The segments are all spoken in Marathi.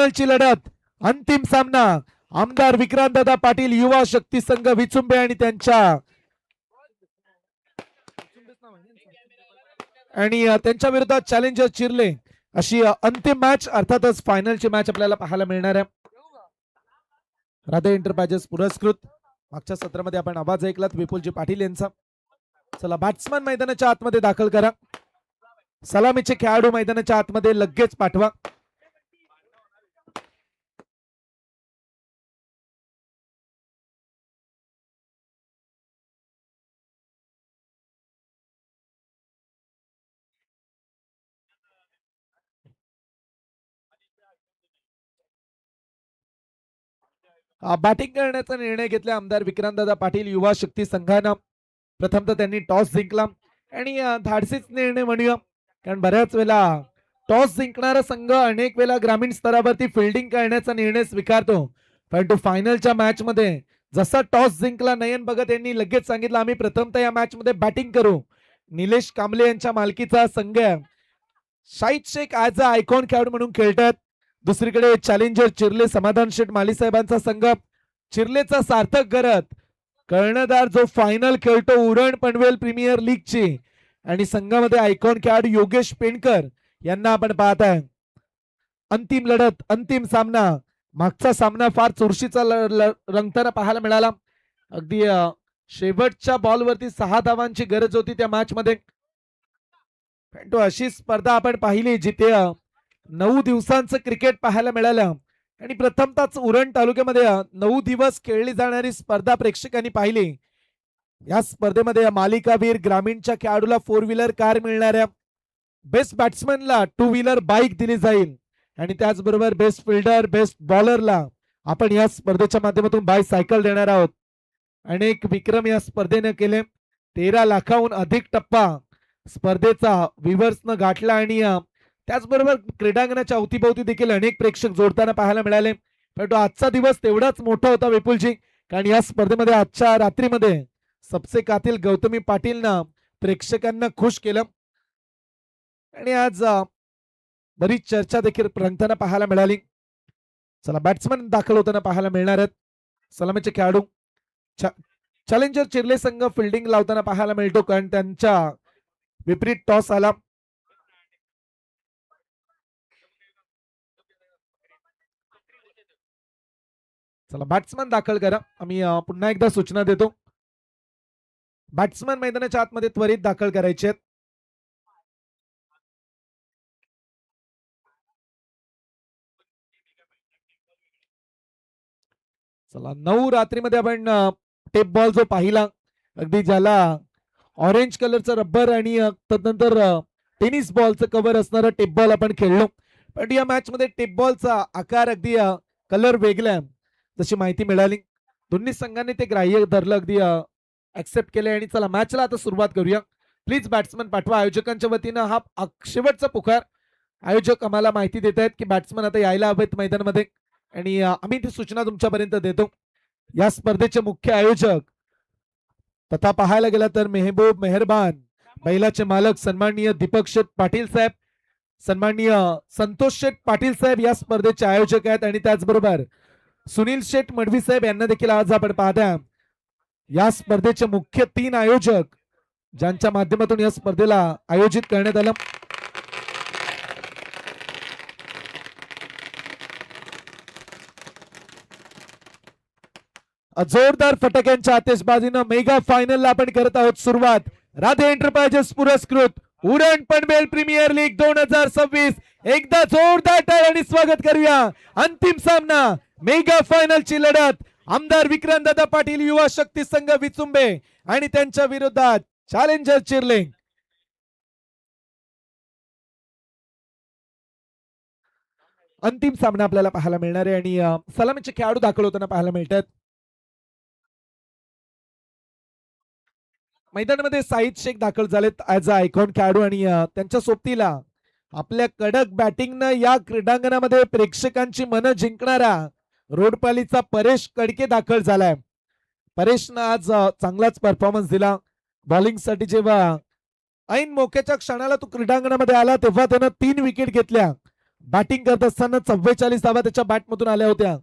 फायनलची लढत, अंतिम सामना आमदार विक्रांतदादा पाटील युवा शक्ती संघ विचुंबे आणि त्यांच्या विरोधात चॅलेंजर चिरले अशी अंतिम मॅच, अर्थातच फायनलची मॅच आपल्याला पाहायला मिळणार आहे. राधे एंटरप्राइजेस पुरस्कृत मागच्या सत्रामध्ये आपण आवाज ऐकलात विपुलजी पाटील यांचा. चला बॅट्समन मैदानाच्या आतमध्ये दाखल करा. सलामीचे खेळाडू मैदानाच्या आतमध्ये लगेच पाठवा. बॅटिंग करण्याचा निर्णय घेतला आमदार विक्रांतदादा पाटील युवा शक्ती संघानं. प्रथमतः त्यांनी टॉस जिंकला आणि धाडसीच निर्णय म्हणूया, कारण बऱ्याच वेळेला टॉस जिंकणारा संघ अनेक वेळा ग्रामीण स्तरावरती फिल्डिंग करण्याचा निर्णय स्वीकारतो. परंतु फायनलच्या मॅच मध्ये जसा टॉस जिंकला नयन भगत यांनी लगेच सांगितलं आम्ही प्रथमतः या मॅच मध्ये बॅटिंग करू. निलेश कांबळे यांच्या मालकीचा संघ Shahid Shaikh as a icon खेळाडू म्हणून खेळतात. दुसरीकडे चॅलेंजर चिरले समाधान शेठ माली साहेबांचा संघ चिरलेचा सार्थक करत कर्णधार जो फायनल खेळतो उरण पनवेल प्रीमियर लीगची, आणि संघामध्ये आयकॉन खेळाडू योगेश पेंडकर यांना आपण पाहताय. अंतिम लढत, अंतिम सामना. मागचा सामना फार चुरशीचा रंगताना पाहायला मिळाला. अगदी शेवटच्या बॉलवरती 6 धावांची गरज होती त्या मॅच मध्ये. अशी स्पर्धा आपण पाहिली जिथे 9 दिवसांचं क्रिकेट पाहायला मिळालं, आणि प्रथमतःच उरण तालुक्यामध्ये 9 दिवस खेळली जाणारी स्पर्धा प्रेक्षकांनी पाहिली. या स्पर्धेमध्ये मालिकावीर ग्रामीणच्या खेळाडूला 4 व्हीलर कार मिळणाऱ्या, बेस्ट बॅट्समनला 2 व्हीलर बाईक दिली जाईल, आणि त्याचबरोबर बेस्ट फिल्डर बेस्ट बॉलरला आपण या स्पर्धेच्या माध्यमातून बायसायकल देणार आहोत. अनेक विक्रम या स्पर्धेने केले. 13 लाखाहून अधिक टप्पा स्पर्धेचा व्ह्यूअर्सनं गाठला, आणि त्याचबरोबर क्रीडांगणाच्या अवतीभोवती देखील अनेक प्रेक्षक जोडताना पाहायला मिळाले. परंतु आजचा दिवस तेवढाच मोठा होता विपुलजी, कारण या स्पर्धेमध्ये आजच्या रात्रीमध्ये सबसे कातील गौतमी पाटीलनं प्रेक्षकांना खुश केलं, आणि आज बरीच चर्चा देखील रंगताना पाहायला मिळाली. चला बॅट्समन दाखल होताना पाहायला मिळणार आहेत. सलामीचे खेळाडू चॅलेंजर चिरले संघ फिल्डिंग लावताना पाहायला मिळतो, कारण त्यांच्या विपरीत टॉस आला. चला बॅट्समन दाखल करा. आम्ही पुन्हा एकदा सूचना देतो, बॅट्समन मैदानाच्या आतमध्ये त्वरित दाखल करायचे आहेत. चला 9 रात्रीमध्ये आपण टेप बॉल जो पाहिला, अगदी ज्याला ऑरेंज कलरचं रबर आणि तदनंतर टेनिस बॉलचं कव्हर असणारा टेप बॉल आपण खेळलो. पण या मॅच मध्ये टेप बॉलचा आकार अगदी कलर वेगळा जशी माहिती मिळाली. दोन्ही संघांनी ते ग्राह्य धरलं, अगदी ऍक्सेप्ट केले, आणि चला मॅचला आता सुरुवात करूया. प्लीज बॅट्समन पाठवा. आयोजकांच्या वतीनं हा शेवटचा पुकार. आयोजक आम्हाला माहिती देत आहेत की बॅट्समन आता यायला हवेत मैदानामध्ये, आणि आम्ही ती सूचना तुमच्यापर्यंत देतो. या स्पर्धेचे मुख्य आयोजक तथा पाहायला गेला तर मेहबूब मेहरबान बैलाचे मालक सन्माननीय दीपक शेठ पाटील साहेब, सन्माननीय संतोष शेठ पाटील साहेब या स्पर्धेचे आयोजक आहेत, आणि त्याचबरोबर सुनील शेठ मडवी साहेब यांना देखील आज आपण पाहता. या स्पर्धेचे मुख्य 3 आयोजक ज्यांच्या माध्यमातून या स्पर्धेला आयोजित करण्यात आलं. जोरदार फटाक्यांच्या आतिषबाजीनं मेगा फायनलला आपण करत आहोत सुरुवात. राधे एंटरप्राइजेस पुरस्कृत उरण पनवेल प्रीमियर लीग 2026. एकदा जोरदार टाळ्यांनी स्वागत करूया. अंतिम सामना, मेगा फायनलची लढत, आमदार विक्रांतदादा पाटील युवा शक्ती संघ विचुंबे आणि त्यांच्या विरोधात चॅलेंजर चिरले. अंतिम सामना आपल्याला पाहायला मिळणार आहे, आणि सलामीचे खेळाडू दाखल होताना पाहायला मिळतात. मैदानामध्ये साईद शेख दाखल झालेत ऍज अ आयकॉन खेळाडू, आणि त्यांच्या सोबतीला आपल्या कडक बॅटिंगनं या क्रीडांगणामध्ये प्रेक्षकांची मनं जिंकणारा रोडपालीचा परेश कडके दाखल झालाय. परेशनं आज चांगलाच परफॉर्मन्स दिला बॉलिंग साठी. जेव्हा ऐन मोक्याच्या क्षणाला तो क्रीडांगणामध्ये आला तेव्हा त्यानं 3 विकेट घेतल्या. बॅटिंग करत असताना 44 धावा त्याच्या बॅटमधून आल्या होत्या.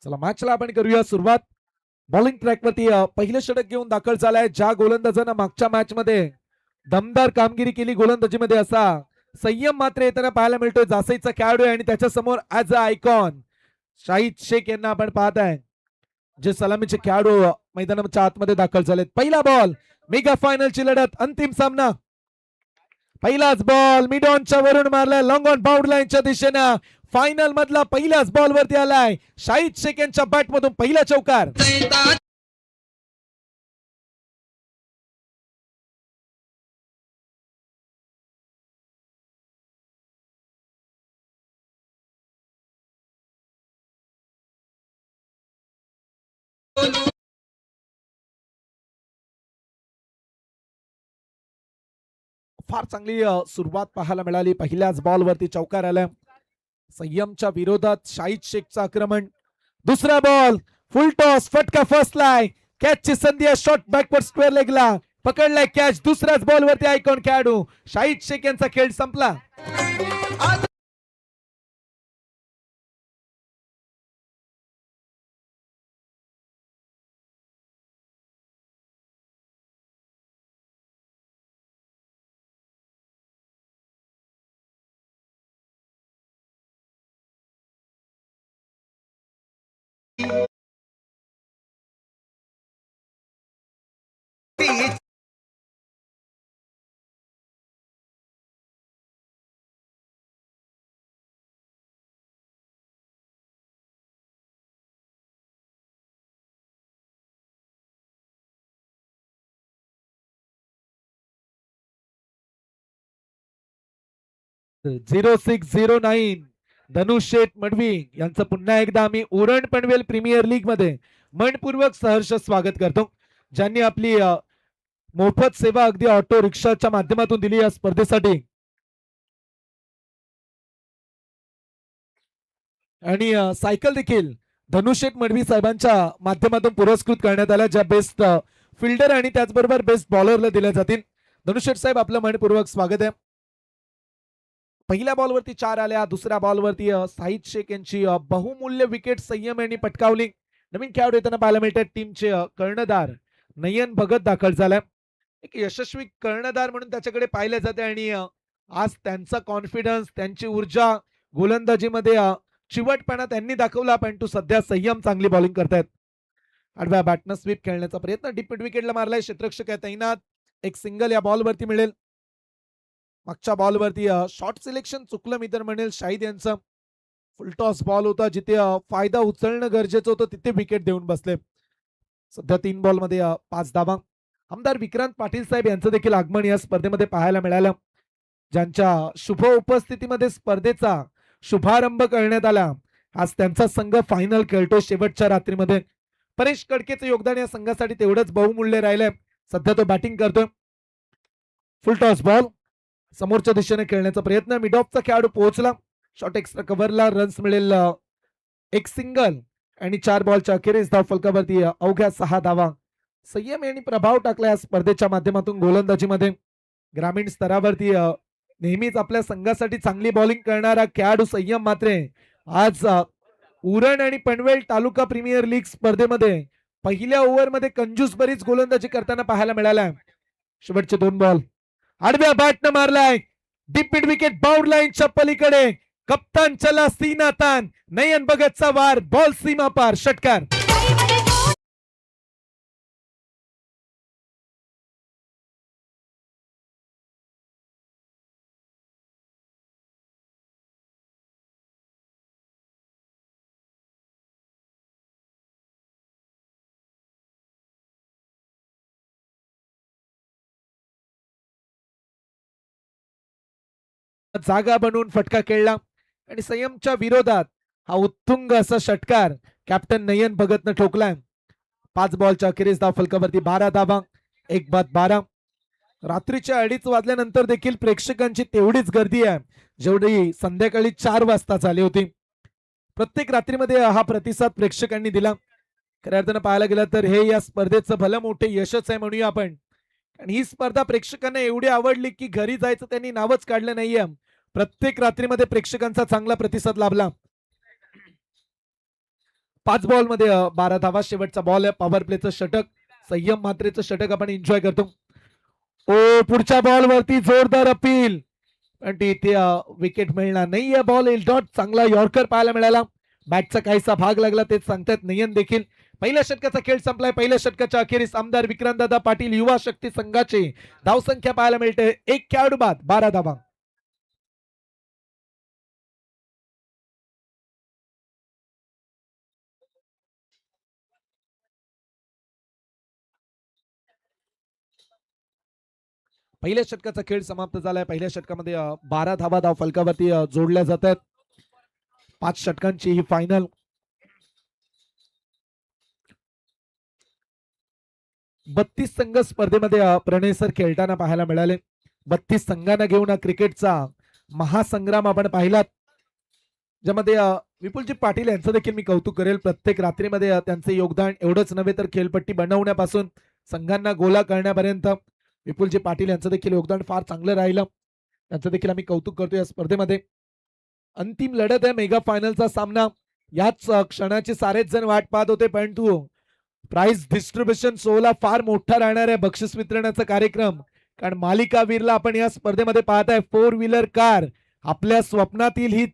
चला मॅचला आपण करूया सुरुवात. बॉलिंग ट्रॅक वरती पहिलं षटक घेऊन दाखल झालाय. ज्या गोलंदाजांना मागच्या मॅच मध्ये दमदार कामगिरी केली गोलंदाजीमध्ये, असा संयम मात्र येताना पाहायला मिळतोय. जासईचा खेळाडू आहे आणि त्याच्या समोर as a icon Shahid Shaikh यांना आपण पाहत आहे, जे सलामीचे खेळाडू मैदानाच्या आतमध्ये दाखल झालेत. पहिला बॉल, मेगा फायनलची लढत, अंतिम सामना. पहिलाच बॉल मिड ऑनच्या वरून मारलाय, लॉंग ऑन बाउंड लाईनच्या दिशेनं. फायनल मधला पहिल्याच बॉल वरती आलाय शाहिद शेख यांच्या बॅट मधून पहिला चौकार. फार चांगली सुरुवात पाहायला मिळाली. पहिल्याच बॉल वरती चौकार आला. संयमच्या विरोधात शाहिद शेखचं आक्रमण. दुसरा बॉल, फुल टॉस, फटका फसलाय. कॅचची संधी आहे, शॉट बॅकवर्ड स्क्वेअर लेगला पकडलाय कॅच. दुसऱ्याच बॉल वरती आयकॉन खेळाडू शाहिद शेख यांचा खेळ संपला. (0609) धनुष शेठ मडवी यांचं पुन्हा एकदा आम्ही उरण पनवेल प्रीमियर लीग मध्ये मनपूर्वक सहर्ष स्वागत करतो, ज्यांनी आपली मोफत सेवा अगदी ऑटो रिक्षाच्या माध्यमातून दिली या स्पर्धेसाठी. आणि सायकल देखील धनुष शेठ मडवी साहेबांच्या माध्यमातून पुरस्कृत करण्यात आल्या, ज्या बेस्ट फिल्डर आणि त्याचबरोबर बेस्ट बॉलरला दिल्या जातील. धनुष शेठ साहेब, आपलं मनपूर्वक स्वागत आहे. पहिल्या बॉलवरती 4 आल्या. दुसऱ्या बॉलवरती शाहिद शेख यांची बहुमूल्य विकेट संयम यांनी पटकावली. नवीन खेळाडू येताना पाहायला मिळतात. टीमचे कर्णधार नयन भगत दाखल झालाय. एक यशस्वी कर्णधार म्हणून त्याच्याकडे पाहिले जाते आणि आज त्यांचा कॉन्फिडन्स, त्यांची ऊर्जा गोलंदाजीमध्ये चिवटपणा त्यांनी दाखवला, पण तो सध्या संयम चांगली बॉलिंग करतायत. आडव्या बॅटनं स्वीप खेळण्याचा प्रयत्न, डीप मिड विकेटला मारलाय. क्षेत्ररक्षक आहे तैनात. एक सिंगल या बॉलवरती मिळेल. मागच्या बॉलवरती शॉर्ट सिलेक्शन चुकलं मी तर म्हणेल शाहिद यांचं. फुलटॉस बॉल होता, जिथे फायदा उचलणं गरजेचं होतं तिथे विकेट देऊन बसले. सध्या 3 बॉल मध्ये 5 धावा. आमदार विक्रांत पाटील साहेब यांचं देखील आगमन या स्पर्धेमध्ये पाहायला मिळालं, ज्यांच्या शुभ उपस्थितीमध्ये स्पर्धेचा शुभारंभ करण्यात आला. आज त्यांचा संघ फायनल खेळतो शेवटच्या रात्रीमध्ये. परेश कडकेचं योगदान या संघासाठी तेवढंच बहुमूल्य राहिलंय. सध्या तो बॅटिंग करतोय. फुलटॉस बॉल समोरच्या दिशेने खेळण्याचा प्रयत्न. मिड ऑफचा खेळाडू पोहोचला. शॉर्ट एक्स्ट्रा कव्हरला रन्स मिळेल. एक सिंगल आणि 4 बॉलच्या अखेरीस धाव फलकावरती अवघ्या 6 धावा. संयम यांनी प्रभाव टाकला या स्पर्धेच्या माध्यमातून गोलंदाजीमध्ये. ग्रामीण स्तरावरती नेहमीच आपल्या संघासाठी चांगली बॉलिंग करणारा खेळाडू संयम मात्र आज उरण आणि पनवेल तालुका प्रीमियर लीग स्पर्धेमध्ये पहिल्या ओव्हरमध्ये कंजूस बरीच गोलंदाजी करताना पाहायला मिळाला. शेवटचे 2 बॉल आडव्या बॅटनं मारलाय. डीप मिड विकेट बाउंड लाईनच्या पलीकडे कप्तान चला सीना तान, नयन भगतचा वार, बॉल सीमा पार, षटकार. जागा बनवून फटका खेळला आणि संयमच्या विरोधात हा उत्तुंग असा षटकार कॅप्टन नयन भगतनं ठोकलाय. 5 बॉलच्या अखेरीस धाव फलकावरती 12 धावा, 1 बाद 12. रात्रीच्या 2:30 वाजल्यानंतर देखील प्रेक्षकांची तेवढीच गर्दी आहे जेवढी संध्याकाळी 4 वाजता झाली होती. प्रत्येक रात्रीमध्ये हा प्रतिसाद प्रेक्षकांनी दिला. खऱ्या अर्थानं पाहायला गेलं तर हे या स्पर्धेचं भलं मोठे यशच आहे म्हणूया आपण. आणि ही स्पर्धा प्रेक्षकांना एवढी आवडली की घरी जायचं त्यांनी नावच काढलं नाहीये. प्रत्येक रात्रीमध्ये प्रेक्षकांचा चांगला प्रतिसाद लाभला. 5 बॉल मध्ये 12 धावा, शेवटचा बॉल आहे. पॉवर प्लेचं षटक, संयम मात्रेचं षटक आपण एन्जॉय करतो. ओ पुढच्या बॉल वरती जोरदार अपील पण इथे विकेट मिळणार नाहीये. बॉल येईल डॉट. चांगला यॉर्कर पाहायला मिळाला. बॅटचा काहीसा भाग लागला तेच सांगतायत नयन देखील. पहिल्या षटकाचा खेळ संपलाय. पहिल्या षटकाच्या अखेरीस आमदार विक्रांतदादा पाटील युवा शक्ती संघाची धावसंख्या पाहायला मिळते 1 खेळाडू बाद, 12 धावा. पहिल्या षटकाचा खेळ समाप्त झालाय. पहिल्या षटकामध्ये 12 धावा धाव फलकावरती जोडल्या जात आहेत. 5 षटकांची ही फायनल. 32 संघ स्पर्धेमध्ये प्रणय सर खेळताना पाहायला मिळाले. 32 संघांना घेऊन क्रिकेटचा महासंग्राम आपण पाहिलात, ज्यामध्ये विपुलजी पाटील यांचं देखील मी कौतुक करेल. प्रत्येक रात्रीमध्ये त्यांचे योगदान एवढंच नव्हे तर खेळपट्टी बनवण्यापासून संघांना गोला करण्यापर्यंत विपुलजी पाटील यांचं देखील योगदान फार चांगलं राहिलं. त्यांचं देखील आम्ही कौतुक करतो. या स्पर्धेमध्ये अंतिम लढत आहे, मेगा फायनलचा सामना. याच क्षणाची सारेच जण वाट पाहत होते, परंतु प्राइज डिस्ट्रीब्युशन सोहळा फार मोठा राहणार आहे. बक्षीस वितरणाचा कार्यक्रम, कारण मालिकावीरला आपण या स्पर्धेमध्ये पाहताय 4 व्हीलर कार. आपल्या स्वप्नातील ही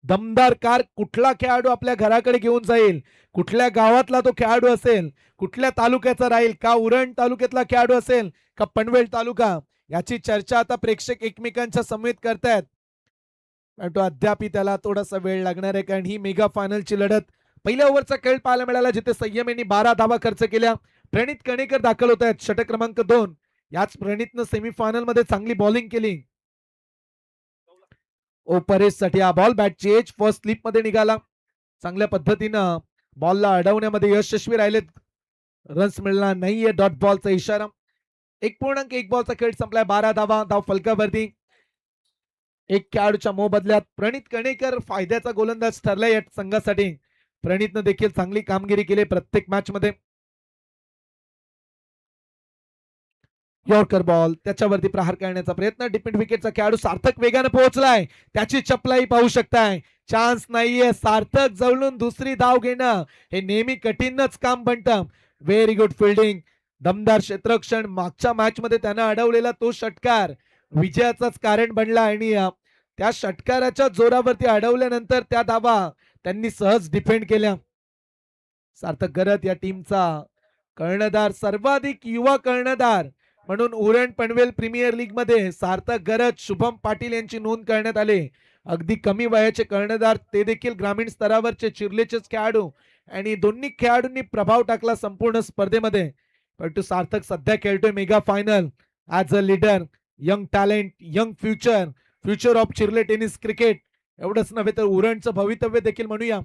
दमदार कार कुठला खेळाडू आपल्या घराकडे घेऊन जाईल, कुठल्या गावातला तो खेळाडू असेल, कुठल्या तालुक्याचा राहील, का उरण तालुक्यातला खेळाडू असेल का पनवेल तालुका, याची चर्चा आता प्रेक्षक एकमेकांच्या समेत करतायत. परंतु अद्याप त्याला थोडासा वेळ लागणार आहे, कारण ही मेगा फायनलची लढत. पहिल्या ओव्हरचा खेळ पाहायला मिळाला जिथे संयम यांनी 12 धावा खर्च केल्या. प्रणित कणेकर दाखल होत आहेत, षटक क्रमांक 2. याच प्रणितनं सेमीफायनल मध्ये चांगली बॉलिंग केली. ओ परेश साठी हा बॉल बॅटची एज फर्स्ट स्लिप मध्ये निघाला. चांगल्या पद्धतीनं बॉलला अडवण्यामध्ये यशस्वी राहिलेत. रन्स मिळणार नाहीये. डॉट बॉलचा इशारा. 1.1 बॉलचा खेळ संपलाय. 12 धावा धाव फलकावरती. 1 खेळाडूच्या मोबदल्यात प्रणित कणेकर फायद्याचा गोलंदाज ठरलाय या संघासाठी. प्रणितनं देखील चांगली कामगिरी केली प्रत्येक मॅच मध्ये. यॉर्कर बॉल, त्याच्यावरती प्रहार करण्याचा प्रयत्न. डिपेंड विकेटचा खेळाडू सार्थक वेगाने पोहोचलाय. त्याची चपलाई पाहू शकताय. चान्स नाहीये. सार्थक जवळून दुसरी धाव घेणं हे नेहमी कठीणच काम बनतं. व्हेरी गुड फिल्डिंग, दमदार क्षेत्ररक्षण. मागच्या मॅच मध्ये त्यानं अडवलेला तो षटकार विजयाचाच कारण बनला आणि त्या षटकाराच्या जोरावरती अडवल्यानंतर त्या धावा त्यांनी सहज डिफेंड केल्या. सार्थक गरत या टीमचा कर्णधार, सर्वाधिक युवा कर्णधार म्हणून उरण पनवेल प्रीमियर लीग मध्ये सार्थक गरज, शुभम पाटील यांची नोंद करण्यात आली. अगदी कमी वयाचे कर्णधार, ते देखील ग्रामीण स्तरावरचे चिरलेचेच खेळाडू, आणि दोन्ही खेळाडूंनी प्रभाव टाकला संपूर्ण स्पर्धेमध्ये. परंतु सार्थक सध्या खेळतोय mega final as a leader, young talent, young future, future of Chirle tennis cricket. एवढंच नव्हे तर उरणचं भवितव्य देखील म्हणूया.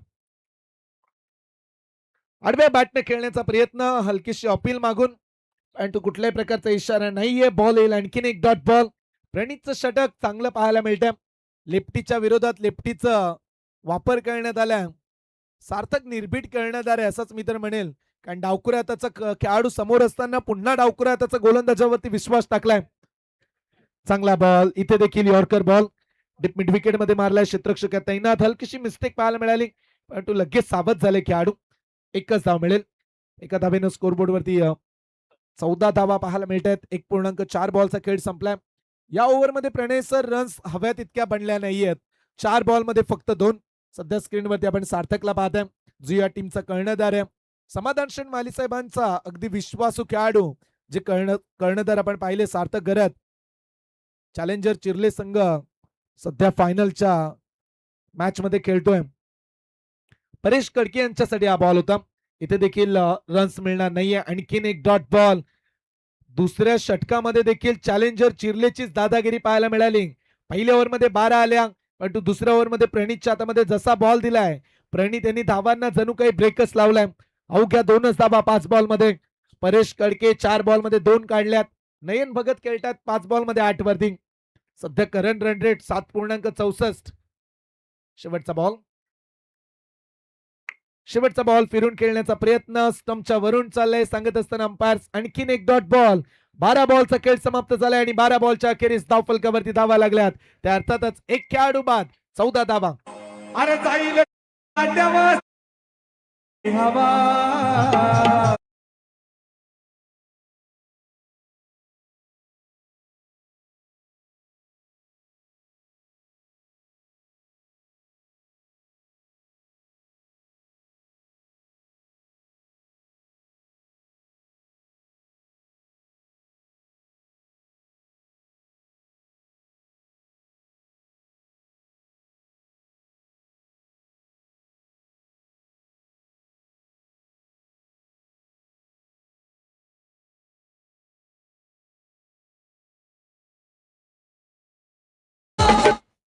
आडव्या बॅटने खेळण्याचा प्रयत्न, हलकीशी अपील मागून, परंतु कुठल्याही प्रकारचा इशारा नाहीये. बॉल येईल. आणखीन एक डॉट बॉल. प्रणितचं षटक चांगलं पाहायला मिळतं. लेफ्टीच्या विरोधात लेफ्टीचा वापर करण्यात आला. सार्थक निर्भीड कर्णधार आहे असंच मी तर म्हणेल, कारण डावखुऱ्या हाताचा खेळाडू समोर असताना पुन्हा डावखुऱ्या हाताचा गोलंदाजावरती विश्वास टाकलाय. चांगला बॉल. इथे देखील यॉर्कर बॉल मिड विकेट मध्ये मारलाय. क्षेत्ररक्षक तैनात. हलकीशी मिस्टेक पाहायला मिळाली, परंतु लगेच सावध झाले खेळाडू. एकच धाव मिळेल. एका धावेनं स्कोरबोर्ड वरती 14 धावा पाहायला मिळत आहेत. 1.4 बॉलचा खेळ संपलाय. या ओव्हरमध्ये प्रणय सर रन्स हव्यात इतक्या बनल्या नाहीयेत. 4 बॉलमध्ये फक्त 2. सध्या स्क्रीनवरती आपण सार्थकला पाहताय, जो या टीमचा कर्णधार आहे. समाधान शेठ माली साहेबांचा अगदी विश्वासू खेळाडू जे कर्णधार आपण पाहिले सार्थक गरत. चॅलेंजर चिर्ले संघ सध्या फायनलच्या मॅच मध्ये खेळतोय. परेश कडके यांच्यासाठी हा बॉल होता. इथे देखील रन्स मिळणार नाहीये. आणखीन एक डॉट बॉल. दुसऱ्या षटकामध्ये देखील चॅलेंजर चिर्लेचीच दादागिरी पाहायला मिळाली. पहिल्या ओव्हरमध्ये 12 आल्या, परंतु दुसऱ्या ओव्हरमध्ये प्रणितच्या हातामध्ये जसा बॉल दिलाय, प्रणित यांनी धावांना जणू काही ब्रेकच लावलाय. अवघ्या 2च धावा 5 बॉलमध्ये. परेश कडके 4 बॉलमध्ये 2 काढल्यात. नयन भगत खेळतात 5 बॉलमध्ये 8 वरती. सध्या करंट रन रेट 7.64. शेवटचा बॉल फिरून खेळण्याचा प्रयत्न स्टंपच्या वरून चाललाय सांगत असताना अंपायर्स. आणखीन एक डॉट बॉल. 12 बॉलचा खेळ समाप्त झालाय आणि 12 बॉलच्या अखेरीस धावफलकावरती धावा लागल्यात. त्या अर्थातच एक खेळाडू बाद 14 धावा. अरे जाईल हवा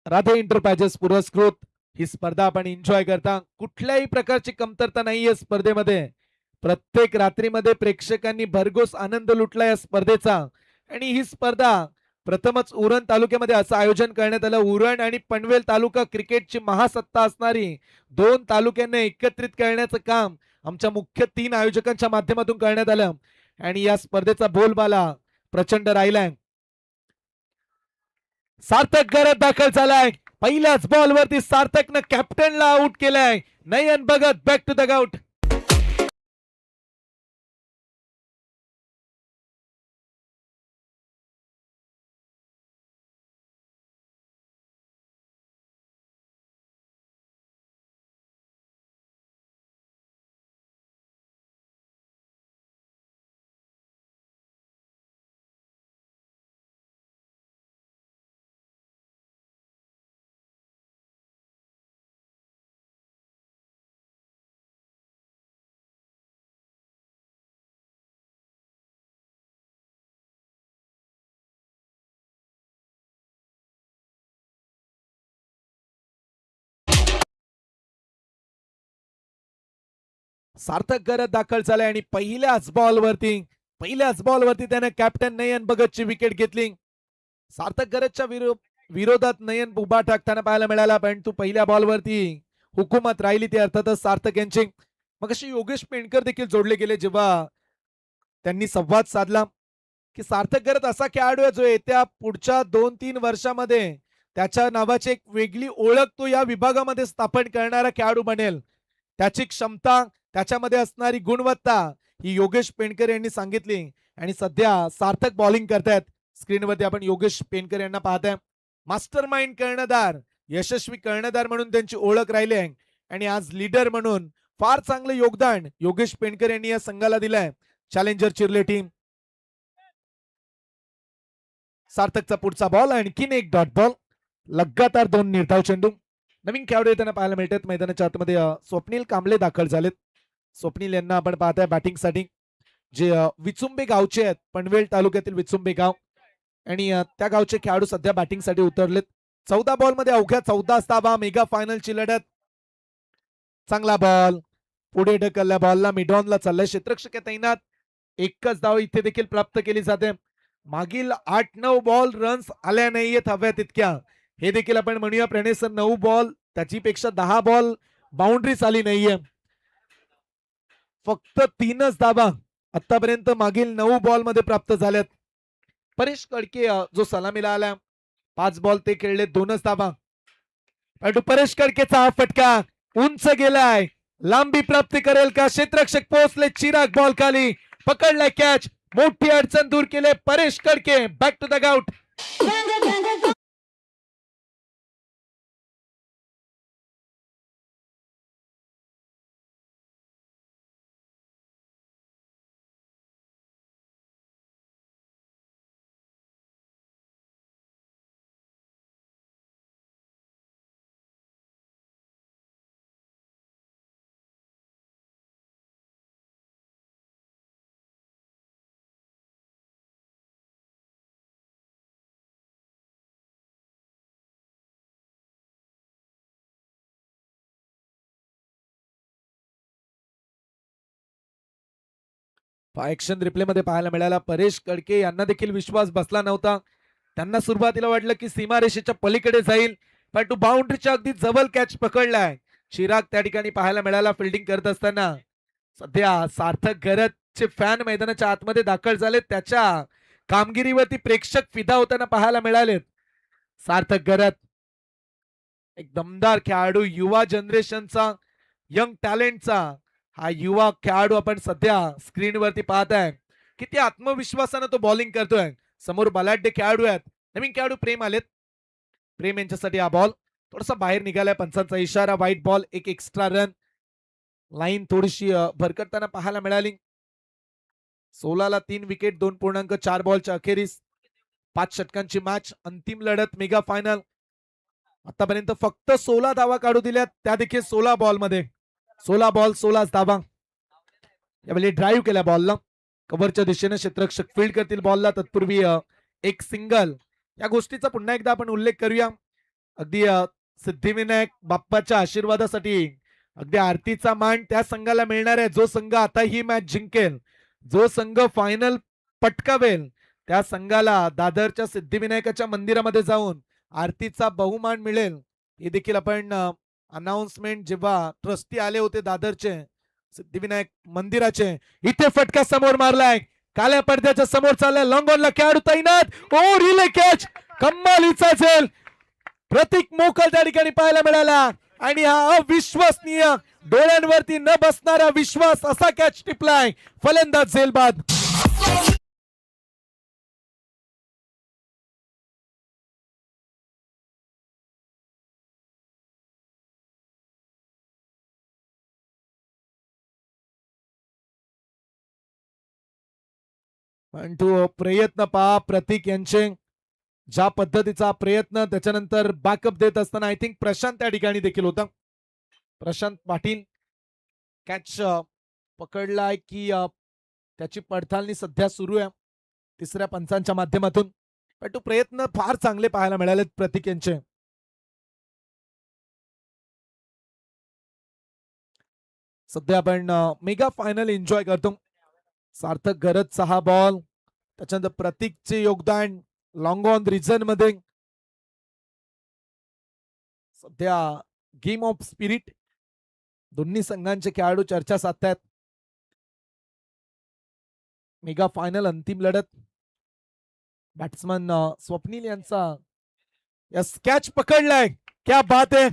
राधे एंटरप्राइजेस पुरस्कृत ही स्पर्धा आपण एन्जॉय करता. कुठल्याही प्रकारची कमतरता नाहीये स्पर्धेमध्ये. प्रत्येक रात्रीमध्ये प्रेक्षकांनी भरघोस आनंद लुटला या स्पर्धेचा. आणि ही स्पर्धा प्रथमच उरण तालुक्यामध्ये असं आयोजन करण्यात आलं. उरण आणि पनवेल तालुका क्रिकेटची महासत्ता असणारी 2 तालुक्यांना एकत्रित करण्याचं काम आमच्या मुख्य 3 आयोजकांच्या माध्यमातून करण्यात आलं. आणि या स्पर्धेचा बोलबाला प्रचंड राहिलाय. सार्थक गरज दाखल झालाय. पहिल्याच बॉल वरती सार्थकनं कॅप्टनला आउट केलाय. Nayan Bhagat back to the out. Sarthak गरज दाखल झालाय आणि पहिल्याच बॉलवरती त्याने कॅप्टन नयन भगतची विकेट घेतली. सार्थक गरजच्या विरोधात नयन उभा टाकताना पाहायला मिळाला, परंतु पहिल्या बॉलवरती हुकूमत राहिली ती अर्थातच सार्थक यांची. मग अशी योगेश पेंडकर देखील जोडले गेले जेव्हा त्यांनी संवाद साधला की सार्थक गरज असा खेळाडू आहे जो येत्या पुढच्या 2-3 वर्षामध्ये त्याच्या नावाची एक वेगळी ओळख तो या विभागामध्ये स्थापन करणारा खेळाडू बनेल. त्याची क्षमता, त्याच्यामध्ये असणारी गुणवत्ता ही योगेश पेंडकर यांनी सांगितली. आणि सध्या सार्थक बॉलिंग करतायत. स्क्रीनवरती आपण योगेश पेंडकर यांना पाहताय. मास्टर माइंड कर्णधार, यशस्वी कर्णधार म्हणून त्यांची ओळख राहिली आहे. आणि आज लीडर म्हणून फार चांगलं योगदान योगेश पेंडकर यांनी या संघाला दिलंय. Challenger चिर्ले team. सार्थकचा पुढचा बॉल. आणखीन एक डॉट बॉल. लगातार 2 निर्धाव चेंडू. नवीन खेळाडू येताना पाहायला मिळतात मैदानाच्या आतमध्ये. स्वप्नील कांबळे दाखल झालेत. स्वप्नील यांना आपण पाहताय बॅटिंगसाठी, जे विचुंबे गावचे आहेत. पनवेल तालुक्यातील विचुंबे गाव. आणि त्या गावचे खेळाडू सध्या बॅटिंगसाठी उतरलेत. 14 बॉलमध्ये अवघ्या 14 धावा. मेगा फायनलची लढत. चांगला बॉल पुढे ढकलल्या बॉलला मिडॉनला चाललाय. क्षेत्ररक्षक तैनात. एकच धाव इथे देखील प्राप्त केली जाते. मागील 8-9 बॉल रन्स आल्या नाहीयेत हव्या तितक्या. हे देखील आपण म्हणूया प्रणय सर. 9 बॉल त्याच्यापेक्षा 10 बॉल बाउंड्रीज आली नाहीये. फक्त 3च धावा आतापर्यंत मागील 9 बॉल मध्ये प्राप्त झाल्यात. परेश कडके जो सलामीला आला 5 बॉल ते खेळले 2च धावा. परंतु परेश कडकेचा हा फटका उंच गेलाय. लांबी प्राप्ती करेल का? क्षेत्ररक्षक पोहोचले. चिराग बॉल खाली पकडलाय कॅच. मोठी अडचण दूर केले Paresh Kadke. Back to the out. Action replay मध्ये पाहायला मिळाला. परेश कडके यांना देखील विश्वास बसला नव्हता. त्यांना सुरुवातीला वाटलं की सीमारेषेच्या पलीकडे जाईल, पण तो बाउंड्रीच्या अगदी जवळ कॅच पकडलाय. चिराग त्या ठिकाणी पाहायला मिळाला फिल्डिंग करत असताना. सध्या सार्थक गरजचे फॅन मैदानाच्या आतमध्ये दाखल झालेत. त्याच्या कामगिरीवरती प्रेक्षक फिदा होताना पाहायला मिळालेत. सार्थक गरज एक दमदार खेळाडू, युवा जनरेशनचा, यंग टॅलेंटचा हा युवा खेळाडू आपण सध्या स्क्रीनवरती पाहताय. किती आत्मविश्वासानं तो बॉलिंग करतोय. समोर बलाढ्य खेळाडू आहेत. नवीन खेळाडू प्रेम आलेत. प्रेम यांच्यासाठी हा बॉल थोडासा बाहेर निघालाय. पंचांचा इशारा, व्हाईट बॉल, एक एक्स्ट्रा रन. लाईन थोडीशी भरकटताना पाहायला मिळाली. 16ला 3 विकेट, 2.4 बॉलच्या अखेरीस 5 षटकांची मॅच. अंतिम लढत मेगा फायनल. आतापर्यंत फक्त 16 धावा काढू दिल्यात, त्या देखील 16 बॉल मध्ये. 16 बॉल 16 धावा. यावेळी ड्राईव्ह केल्या बॉलला. कव्हरच्या दिशेने क्षेत्ररक्षक फील्ड करतील बॉलला. तत्पूर्वी एक सिंगल. या गोष्टीचा पुन्हा एकदा आपण उल्लेख करूया. अगदी सिद्धिविनायक बाप्पाच्या आशीर्वादासाठी अगदी आरतीचा मान त्या संघाला मिळणार आहे जो संघ आता ही मॅच जिंकेल, जो संघ फायनल पटकावेल. त्या संघाला दादरच्या सिद्धिविनायकाच्या मंदिरामध्ये जाऊन आरतीचा बहुमान मिळेल. हे देखील आपण अनाउन्समेंट जेव्हा ट्रस्टी आले होते दादरचे सिद्धिविनायक मंदिराचे, इथे फटका समोर मारलाय. काल्या पडद्याच्या समोर चाललाय. लॉंग ऑनला खेळाडू तैनात. ओ रिले कॅच, कमालीचा झेल. प्रतीक मोकल त्या ठिकाणी पाहायला मिळाला आणि हा अविश्वसनीय, डोळ्यांवरती न बसणारा विश्वास असा कॅच टिपलाय. फलंदाज झेल बाद. पण तो प्रयत्न पहा प्रतीक यांचे, ज्या पद्धतीचा प्रयत्न, त्याच्यानंतर बॅकअप देत असताना आय थिंक प्रशांत त्या ठिकाणी देखील होता. प्रशांत पाटील कॅच पकडलाय की त्याची पडताळणी सध्या सुरू आहे तिसऱ्या पंचांच्या माध्यमातून. पण तो प्रयत्न फार चांगले पाहायला मिळाले प्रतीक यांचे. सध्या आपण मेगा फायनल एन्जॉय करतो. सार्थक गरजचा हा बॉल, त्याच्यानंतर प्रतीकचे योगदान लॉंग ऑन रिजन मध्ये. सध्या गेम ऑफ स्पिरिट दोन्ही संघांचे खेळाडू चर्चा साधतायत. मेगा फायनल अंतिम लढत. बॅट्समन स्वप्नील यांचा यस कॅच पकडलाय. क्या बात आहे.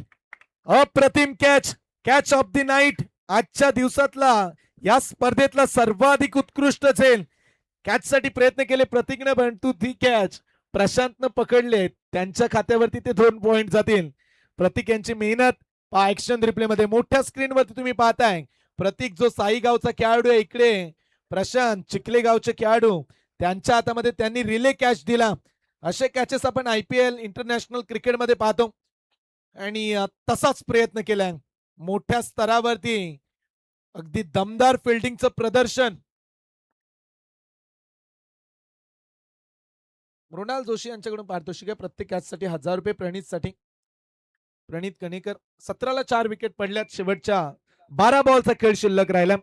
अप्रतिम catch, catch of the night. आजच्या दिवसातला या स्पर्धेतला सर्वाधिक उत्कृष्ट झेल. कॅच साठी प्रयत्न केले प्रतीकने, परंतु ती कॅच प्रशांतनं पकडले. त्यांच्या खात्यावरती ते 2 पॉइंट जातील. प्रतीक यांची मेहनत ऍक्शन रिप्ले मध्ये मोठ्या स्क्रीनवरती तुम्ही पाहताय. प्रतीक जो साईगावचा खेळाडू आहे, इकडे प्रशांत चिखलेगावचे खेळाडू, त्यांच्या हातामध्ये त्यांनी रिले कॅच दिला. असे कॅचेस आपण IPL इंटरनॅशनल क्रिकेटमध्ये पाहतो आणि तसाच प्रयत्न केलाय. मोठ्या स्तरावरती अगदी दमदार फिल्डिंगचं प्रदर्शन. मृणाल जोशी यांच्याकडून पारितोषिक आहे प्रत्येक कॅचसाठी 1000 रुपये. प्रणितसाठी प्रणित कणेकर. 17ला 4 विकेट पडल्यात. शेवटच्या 12 बॉलचा खेळ शिल्लक राहिला.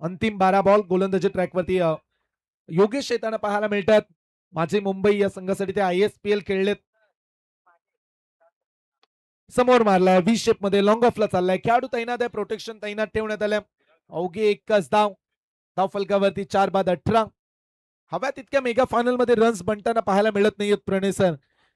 अंतिम 12 बॉल. गोलंदाजी ट्रॅकवरती योगेश येताना पाहायला मिळतात. माझे मुंबई या संघासाठी ते ISPL खेळलेत. समोर मारलाय व्ही शेप मध्ये, लॉंग ऑफला चाललाय. खेळाडू तैनात आहे, प्रोटेक्शन तैनात ठेवण्यात आल्या. अवघे 21 धाव. धाव फलकावरती 4 बाद 18. हव्या तितक्या मेगा फायनल मध्ये रन्स बनताना पाहायला मिळत नाहीयेत प्रणय सर,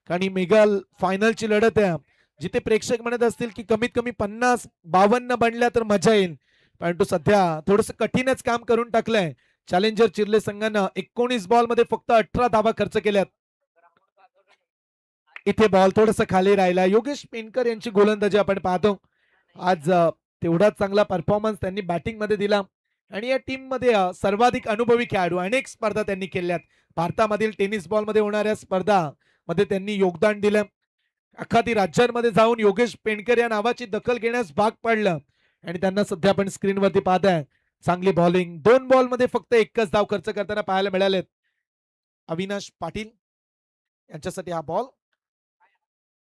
कारण मेगा फायनलची लढत आहे जिथे प्रेक्षक म्हणत असतील की कमीत कमी 50-52 बनल्या तर मजा येईल. परंतु सध्या थोडस कठीणच काम करून टाकलंय. चॅलेंजर चिर्ले संघानं 19 बॉल मध्ये फक्त 18 धावा खर्च केल्यात. इथे बॉल थोडस खाली राहिला. योगेश पेनकर यांची गोलंदाजी आपण पाहतो. आज तेवढाच चांगला परफॉर्मन्स त्यांनी बॅटिंग मध्ये दिला आणि या टीम मध्ये सर्वाधिक अनुभवी खेळाडू, अनेक स्पर्धा त्यांनी केल्यात. भारतामधील टेनिस बॉल मध्ये होणाऱ्या स्पर्धा मध्ये त्यांनी योगदान दिलं. अखाती राज्यांमध्ये जाऊन योगेश पेनकर या नावाची दखल घेण्यास भाग पडलं आणि त्यांना सध्या आपण स्क्रीनवरती पाहताय. चांगली बॉलिंग. 2 बॉल मध्ये फक्त 1च धाव खर्च करताना पाहायला मिळालेत. अविनाश पाटील यांच्यासाठी हा बॉल.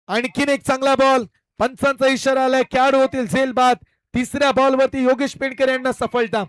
आणखीन एक चांगला बॉल. पंचांचा इशारा आलाय. खेळाडू होतील झेल बाद. तिसऱ्या बॉल वरती योगेश पेनकर यांना सफलता.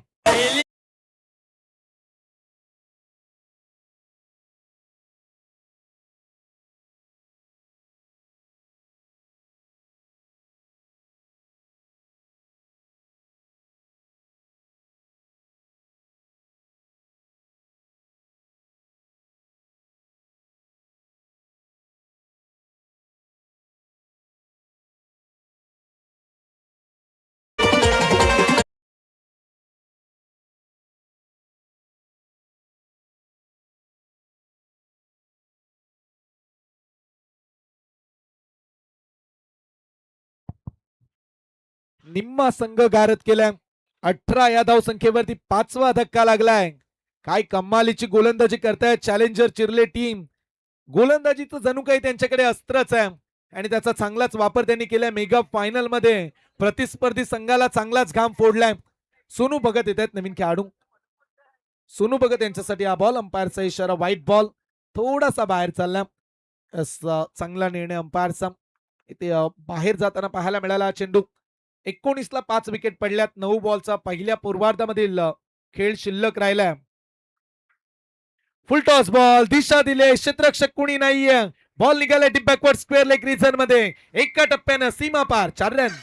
निम्मा संघ गारद केलाय. 18 या धाव संख्येवरती 5वा धक्का लागलाय. काय कमालीची गोलंदाजी करतायत चॅलेंजर चिर्ले टीम. गोलंदाजीचं जणू काही त्यांच्याकडे अस्त्रच आहे आणि त्याचा चांगलाच वापर त्यांनी केलाय. मेगा फायनल मध्ये प्रतिस्पर्धी संघाला चांगलाच घाम फोडलाय. सोनू भगत येत आहेत नवीन खेळाडू. सोनू भगत यांच्यासाठी हा बॉल, अंपायरचा इशारा व्हाईट बॉल, थोडासा बाहेर चालला. चांगला निर्णय अंपायरचा. इथे बाहेर जाताना पाहायला मिळाला हा चेंडू. 19 ला 5 विकेट पडल्यात. 9 बॉलचा पहिल्या पूर्वार्धामधील खेळ शिल्लक राहिलाय. फुल टॉस बॉल, दिशा दिले, क्षेत्ररक्षक कुणी नाहीये. बॉल निघाला deep backward square leg region मध्ये. एका टप्प्यानं सीमा पार, 4 रन.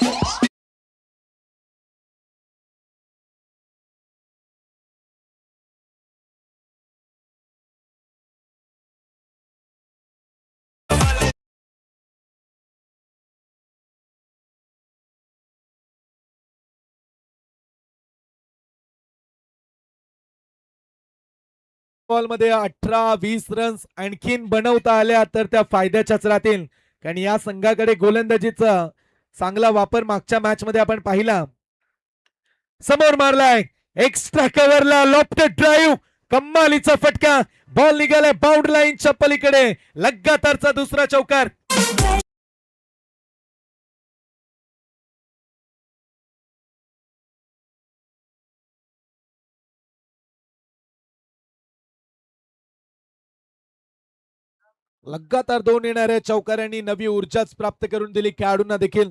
बॉल मध्ये 18-20 रन्स आणखीन बनवता आल्या तर त्या फायद्याच्याच राहतील. कारण या संघाकडे गोलंदाजीचा चांगला वापर मागच्या मॅच मध्ये आपण पाहिला. समोर मारलाय, एक्स्ट्रा कव्हरला लॉफ्टेड ड्राईव्ह, कम्मालीचा फटका. बॉल निघालाय बाउंड लाईनच्या पलीकडे. लगातारचा दुसरा चौकार. लगातार 2 येणाऱ्या चौकारांनी नवी ऊर्जाच प्राप्त करून दिली खेळाडूंना देखील.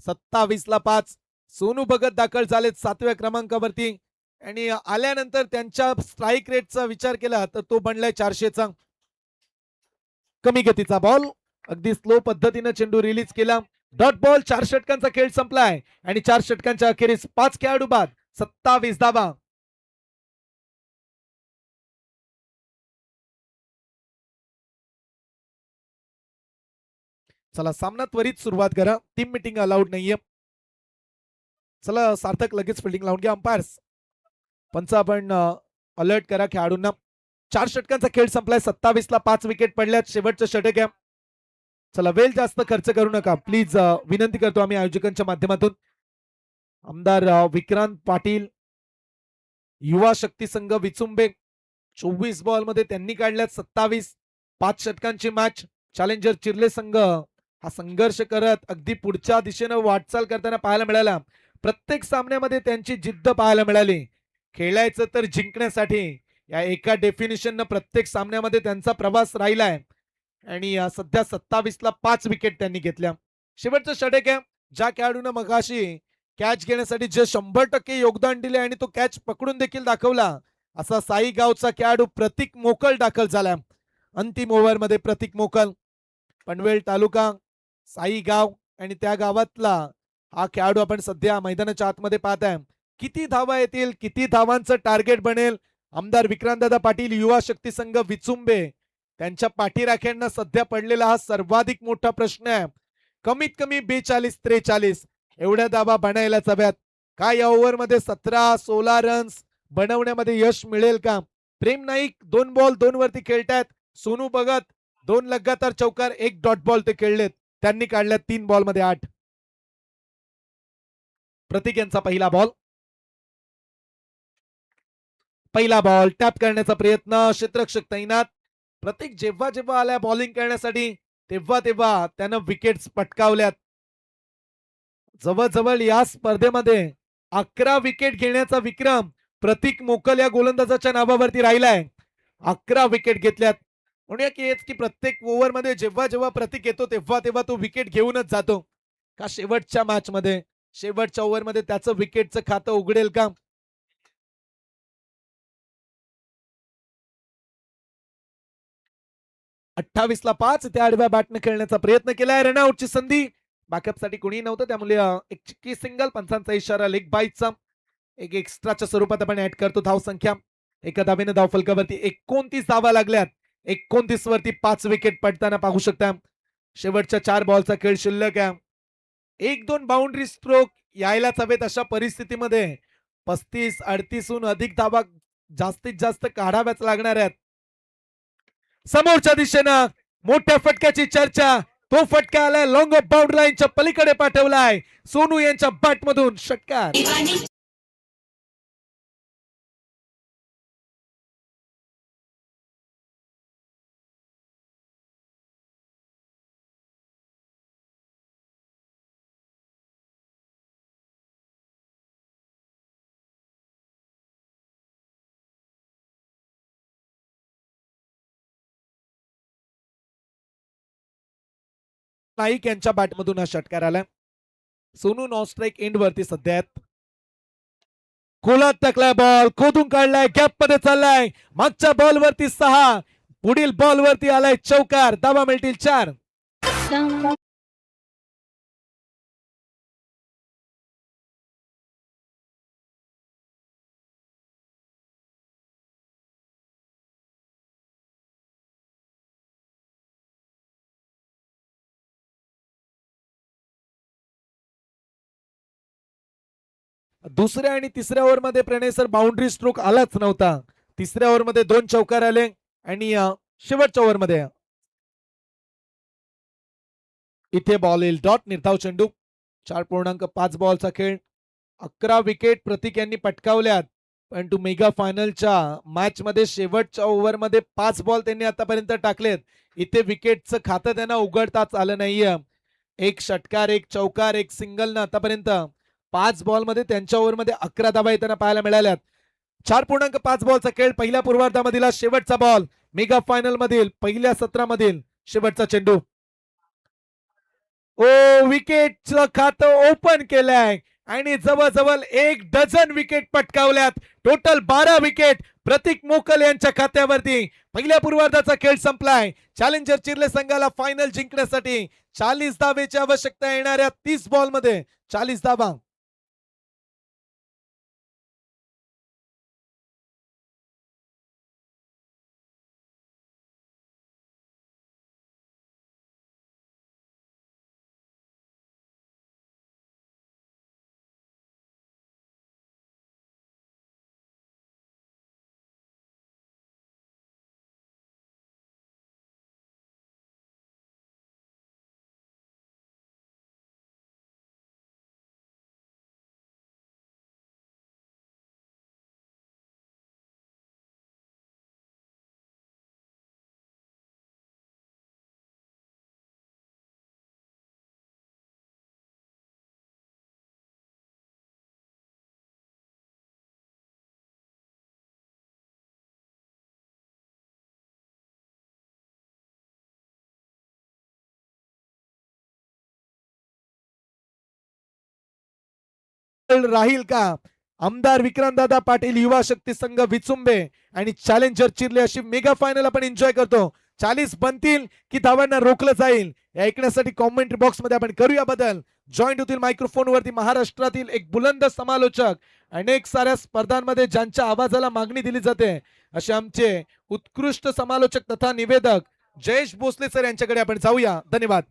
27 ला 5. सोनू भगत दाखल झालेत 7व्या क्रमांकावरती आणि आल्यानंतर त्यांच्या स्ट्राईक रेटचा विचार केला तर तो बनलाय 400चा. कमी गतीचा बॉल, अगदी स्लो पद्धतीने चेंडू रिलीज केला. Dot ball. 4 षटकांचा खेळ संपलाय आणि 4 षटकांच्या अखेरीस 5 खेळाडू बाद, 27 धावा. चला सामना त्वरित सुरुवात करा. टीम मीटिंग अलाउड नाहीये. चला सार्थक लगेच फिल्डिंग लावून घ्या. अंपायर्स पंच आपण अलर्ट करा खेळाडूंना. 4 षटकांचा खेळ संपलाय. 27 ला 5 विकेट पडल्यात. शेवटचं षटक आहे. चला वेळ जास्त खर्च करू नका प्लीज, विनंती करतो आम्ही आयोजकांच्या माध्यमातून. आमदार विक्रांत पाटील, युवा शक्ती संघ विचुंबे. 24 बॉल मध्ये त्यांनी काढल्यात 27. 5 षटकांची मॅच. चॅलेंजर चिर्ले संघ हा संघर्ष करत अगदी पुढच्या दिशेनं वाटचाल करताना पाहायला मिळाला. प्रत्येक सामन्यामध्ये त्यांची जिद्द पाहायला मिळाली. खेळायचं तर जिंकण्यासाठी. या एका डेफिनेशननं प्रत्येक सामन्यामध्ये त्यांचा प्रवास राहिलाय आणि सध्या 27 ला 5 विकेट त्यांनी घेतल्या. शेवटचं षटक आहे. ज्या खेळाडूनं मगाशी कॅच घेण्यासाठी जे 100% योगदान दिले आणि तो कॅच पकडून देखील दाखवला असा साई गावचा खेळाडू प्रतीक मोकल दाखल झाला. अंतिम ओव्हर मध्ये प्रतीक मोकल, पनवेल तालुका, साई गाव आणि त्या गावातला हा खेळाडू आपण सध्या मैदानाच्या आतमध्ये पाहताय. किती धावा येतील, किती धावांचं टार्गेट बनेल. आमदार विक्रांतदादा पाटील, युवा शक्ती संघ विचुंबे, त्यांच्या पाठीराख्यांना सध्या पडलेला हा सर्वाधिक मोठा प्रश्न आहे. कमीत कमी 42-43 एवढ्या धावा बनायलाच हव्यात. काय या ओव्हर मध्ये 17-16 रन्स बनवण्यामध्ये यश मिळेल का? प्रेम नाईक 2 बॉल 2 वरती खेळतायत. सोनू भगत 2 लगातार चौकार, 1 डॉट बॉल ते खेळलेत. त्यांनी काढल्यात 3 बॉल मध्ये 8. प्रतीक यांचा पहिला बॉल. पहिला बॉल टॅप करण्याचा प्रयत्न, क्षेत्ररक्षक तैनात. प्रतीक जेव्हा जेव्हा आल्या बॉलिंग करण्यासाठी तेव्हा तेव्हा त्यानं विकेट्स पटकावल्यात. जवळजवळ या स्पर्धेमध्ये 11 विकेट घेण्याचा विक्रम प्रतीक मोकल या गोलंदाजाच्या नावावरती राहिलाय. 11 विकेट घेतल्यात. म्हणूया की हेच की प्रत्येक ओव्हर मध्ये जेव्हा जेव्हा प्रतीक येतो तेव्हा तेव्हा तो विकेट घेऊनच जातो का शेवटच्या मॅच मध्ये, शेवटच्या ओव्हर मध्ये त्याचं विकेटचं खातं उघडेल का? 28 ला 5 त्या आडव्या बॅटने खेळण्याचा प्रयत्न केलाय. रनआउटची संधी बॅकअपसाठी कोणी नव्हतं, त्यामुळे एक चिक्की सिंगल. पंचांचा इशारा लेग बाईटचा. एक एक्स्ट्राच्या स्वरूपात आपण ऍड करतो धाव संख्या. एका धावेने धाव फलकावरती 29 धावा लागल्यात. 29 वरती 5 विकेट पडताना पाहू शकता. शेवटच्या 4 बॉलचा खेळ शिल्लक आहे. 1-2 बाउंड्री स्ट्रोक यायलाच हवेत अशा परिस्थितीमध्ये 35-38 हून अधिक धावा जास्तीत जास्त काढाव्याच लागणार आहेत. समोरच्या दिशेनं मोठ्या फटक्याची चर्चा. तो फटका आलाय लॉंग ऑफ बाउंड्री लाईनच्या पलीकडे पाठवलाय. सोनू यांच्या बॅटमधून षटकार. नाईक यांच्या बॅटमधून हा षटकार आलाय. सोनू नॉन स्ट्राईक एंड वरती सध्या आहेत. खोलात टाकलाय बॉल, खोदून काढलाय, गॅप मध्ये चाललाय. मागच्या बॉल वरती 6, पुढील बॉल वरती आलाय चौकार. धावा मिळतील 4. दुसऱ्या आणि तिसऱ्या ओव्हरमध्ये प्रणय सर बाउंड्री स्ट्रोक आलाच नव्हता. तिसऱ्या ओव्हरमध्ये 2 चौकार आले आणि शेवटच्या ओव्हरमध्ये इथे बॉल येईल डॉट. निर्धाव चेंडू. 4.5 बॉलचा खेळ. 11 विकेट प्रतीक यांनी पटकावल्यात. परंतु मेगा फायनलच्या मॅच मध्ये शेवटच्या ओव्हरमध्ये 5 बॉल त्यांनी आतापर्यंत टाकलेत. इथे विकेटचं खातं त्यांना उघडताच आलं नाहीये. एक षटकार, एक चौकार, एक सिंगल ना आतापर्यंत 5 बॉलमध्ये त्यांच्या ओव्हरमध्ये 11 धावा येताना पाहायला मिळाल्यात. 4.5 बॉलचा खेळ. पहिल्या पूर्वार्धामधील शेवटचा बॉल. मेगा फायनल मधील पहिल्या सत्रामधील शेवटचा चेंडू. ओ, विकेटचं खातं ओपन केलंय आणि जवळजवळ 1 डझन विकेट पटकावल्यात. टोटल 12 विकेट प्रतीक मोकल यांच्या खात्यावरती. पहिल्या पूर्वार्धाचा खेळ संपलाय. चॅलेंजर चिर्ले संघाला फायनल जिंकण्यासाठी 40 धावेची आवश्यकता येणाऱ्या 30 बॉल मध्ये 40 धावा. राहील का? आमदार विक्रांतदादा पाटील युवा शक्ती संघ विचुंबे आणि चॅलेंजर चिर्ले अशी मेगा फायनल आपण एन्जॉय करतो. 40 बनतील की धावांना रोखलं जाईल हे ऐकण्यासाठी कॉमेंट्री बॉक्स मध्ये आपण करूया बदल. जॉईंट होतील मायक्रोफोन वरती महाराष्ट्रातील एक बुलंद समालोचक. अनेक साऱ्या स्पर्धांमध्ये ज्यांच्या आवाजाला मागणी दिली जाते असे आमचे उत्कृष्ट समालोचक तथा निवेदक जयेश भोसले सर यांच्याकडे आपण जाऊया. धन्यवाद.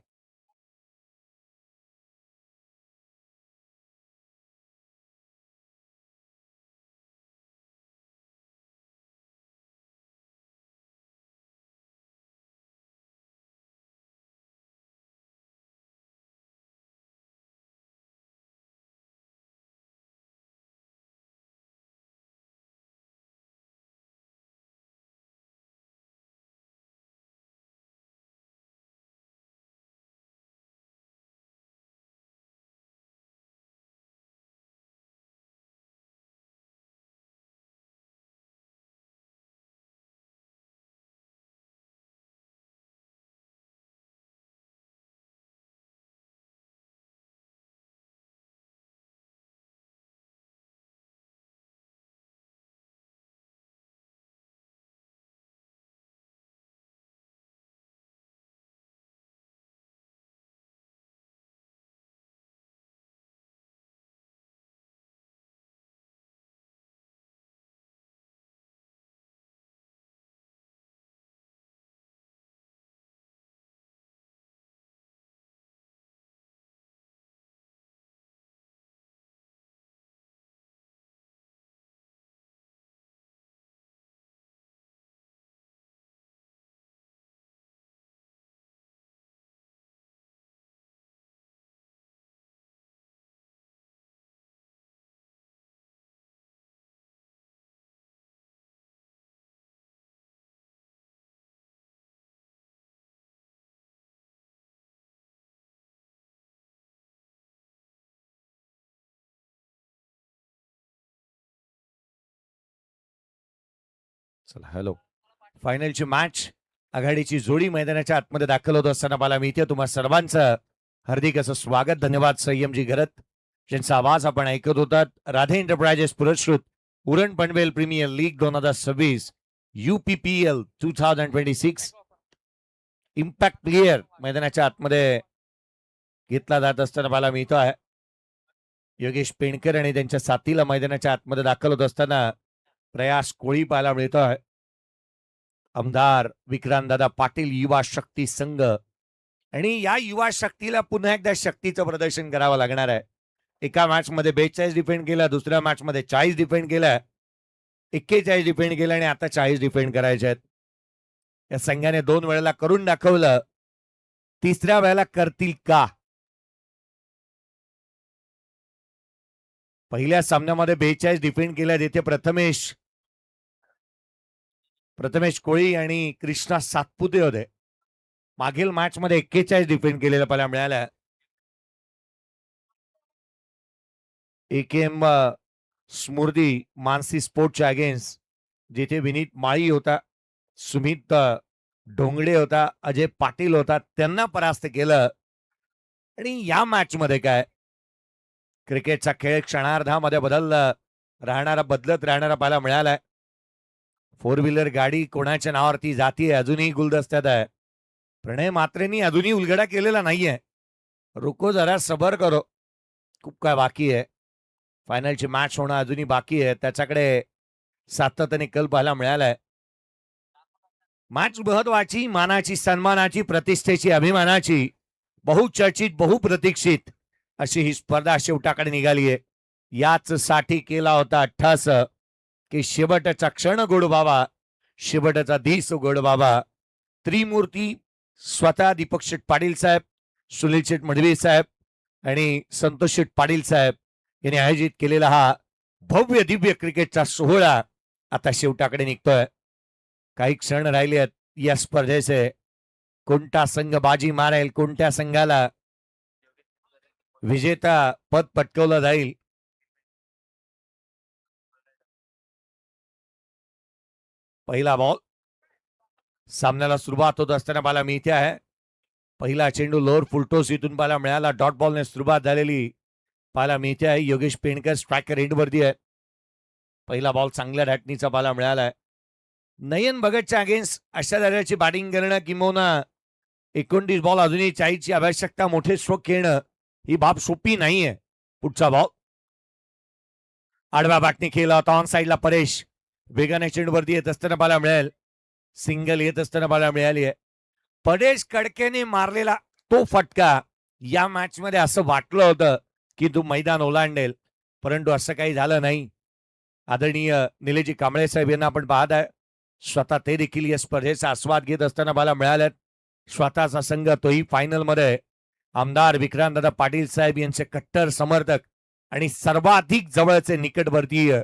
चला हॅलो. फायनलची मॅच आघाडीची जोडी मैदानाच्या आतमध्ये दाखल होत असताना मला मी इथे तुम्हा सर्वांचं हार्दिक असं स्वागत. धन्यवाद संयमजी घरत ज्यांचा आवाज आपण ऐकत होतात. राधे एंटरप्राइजेस पुरस्कृत Uran Panvel premier league 2026 UPPL 2026 impact player मैदानाच्या आतमध्ये घेतला जात असताना मला मी इथं आहे. योगेश पेणकर आणि त्यांच्या साथीला मैदानाच्या आतमध्ये दाखल होत असताना प्रयास कोळी पाहायला मिळतो आहे. आमदार विक्रांतदादा पाटील युवा शक्ती संघ आणि या युवा शक्तीला पुन्हा एकदा शक्तीचं प्रदर्शन करावं लागणार आहे. एका मॅच मध्ये 42 डिफेंड केला, दुसऱ्या मॅच मध्ये 40 डिफेंड केला, 41 डिफेंड केला आणि आता 40 डिफेंड करायचे आहेत. या संघाने 2 वेळेला करून दाखवलं, तिसऱ्या वेळेला करतील का? पहिल्या सामन्यामध्ये 42 डिफेंड केल्या, तिथे प्रथमेश कोळी आणि कृष्णा सातपुते होते. मागील मॅच मध्ये 41 डिफेंड केलेलं पाहायला मिळालं. AKM स्मृती मानसी स्पोर्टच्या अगेन्स्ट जिथे विनीत माळी होता, सुमित ढोंगडे होता, अजय पाटील होता, त्यांना परास्त केलं. आणि या मॅच मध्ये काय क्रिकेटचा खेळ क्षणार्धामध्ये बदलत राहणारा पाहायला मिळालाय. 4 व्हीलर गाडी कोणाच्या नावावरती जातीये अजूनही गुलदस्त्यात आहे. प्रणय मात्रेंनी अजूनही उलगडा केलेला नाहीये. रुको जरा सबर करो, खूप काय बाकी आहे. फायनलची मॅच होणं अजूनही बाकी आहे. त्याच्याकडे सातत्याने कल पाहायला मिळालाय. मॅच महत्वाची, मानाची, सन्मानाची, प्रतिष्ठेची, अभिमानाची, बहुचर्चित, बहुप्रतीक्षित अशी ही स्पर्धा शेवटाकडे निघाली आहे. याच साठी केला होता अठ्ठास की शेवटचा क्षण गोड बाबा, शेवटचा दिस गोड बाबा. त्रिमूर्ती स्वतः दीपक शेठ पाटील साहेब, सुनील शेठ मडवी साहेब आणि संतोष शेठ पाटील साहेब यांनी आयोजित केलेला हा भव्य दिव्य क्रिकेटचा सोहळा आता शेवटाकडे निघतोय. काही क्षण राहिले आहेत या स्पर्धेचे. कोणता संघ बाजी मारेल, कोणत्या संघाला विजेता पद पटकवलं जाईल. पहिला बॉल सामन्याला सुरुवात होत असताना पाहायला मी इथे आहे. पहिला चेंडू लोअर फुलटोस इथून पाहायला मिळाला. डॉट बॉलने सुरुवात झालेली पाहायला मी इथे आहे. योगेश पेणकर स्ट्रायकर एंडवरती आहे. पहिला बॉल चांगल्या रॅटनीचा पाहायला मिळालाय. नयन भगतच्या अगेन्स्ट अशा दर्जाची बॅटिंग करणं किंवा 29 बॉल अजूनही 40ची आवश्यकता, मोठे स्ट्रोक खेळणं ही बाब सोपी नाहीये. पुढचा बॉल आडव्या बॅटने केला होता. ऑन साईडला परेश वेगाने चेंडूवरती येत असताना पाहायला मिळेल. सिंगल येत असताना पाहायला मिळाली आहे. परेश कडकेने मारलेला तो फटका या मॅच मध्ये असं वाटलं होतं की तू मैदान ओलांडेल, परंतु असं काही झालं नाही. आदरणीय निलेजी कांबळे साहेब यांना आपण पाहत आहे. स्वतः ते देखील या स्पर्धेचा आस्वाद घेत असताना पाहायला मिळाल्यात. स्वतःचा संघ तोही फायनल मध्ये आमदार विक्रांतदादा पाटील साहेब यांचे कट्टर समर्थक आणि सर्वाधिक जवळचे निकटवर्तीय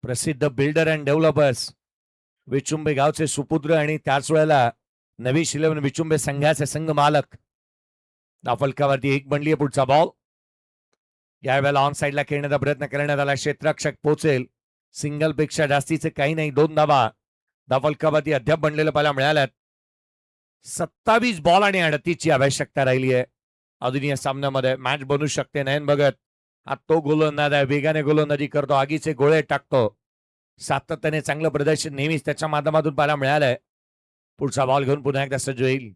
प्रसिद्ध बिल्डर अँड डेव्हलपर्स विचुंबे गावचे सुपुत्र आणि त्याच वेळेला नवी शिलवण विचुंबे संघाचे संघ मालक. दाफलकावरती एक बनली. पुढचा बॉल यावेळेला ऑन साईडला खेळण्याचा प्रयत्न करण्यात आला. क्षेत्ररक्षक पोहोचेल. सिंगल पेक्षा जास्तीचे काही नाही, 2 धावा दाफलकावरती अद्याप बनलेलं पाहायला मिळाल्यात. 27 बॉल आणि 38ची आवश्यकता राहिली आहे. अजून या सामन्यामध्ये मॅच बनू शकते. नयन भगत हा तो गोलंदाज आहे, वेगाने गोलंदाजी करतो, आगीचे गोळे टाकतो. सातत्याने चांगलं प्रदर्शन नेहमीच त्याच्या माध्यमातून पाहायला मिळालंय. पुढचा बॉल घेऊन पुन्हा एकदा सज्ज होईल.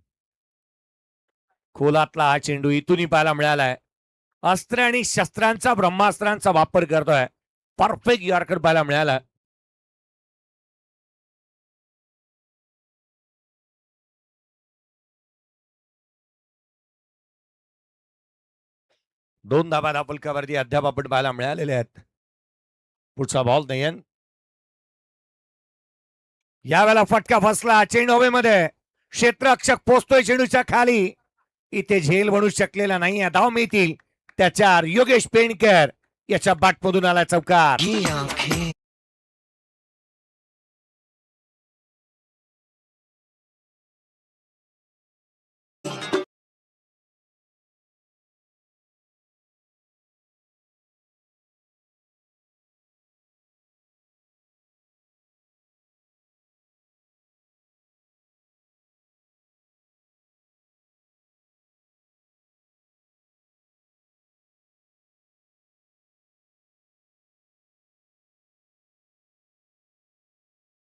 खोलातला हा चेंडू इथूनही पाहायला मिळालाय. अस्त्र आणि शस्त्रांचा, ब्रह्मास्त्रांचा वापर करतोय. परफेक्ट यॉर्कर पाहायला मिळाला. दोन धाबा दाफलकावरती अद्याप आपण पाहायला मिळालेले आहेत. पुढचा बॉल नयन. यावेळेला फटका फसला. चेंडू हवेमध्ये, क्षेत्ररक्षक पोचतोय चेंडूच्या खाली. इथे झेल बनू शकलेला नाही. धाव मिळतील त्याच्यावर. योगेश पेणकर याच्या बॅटमधून आला चौकार.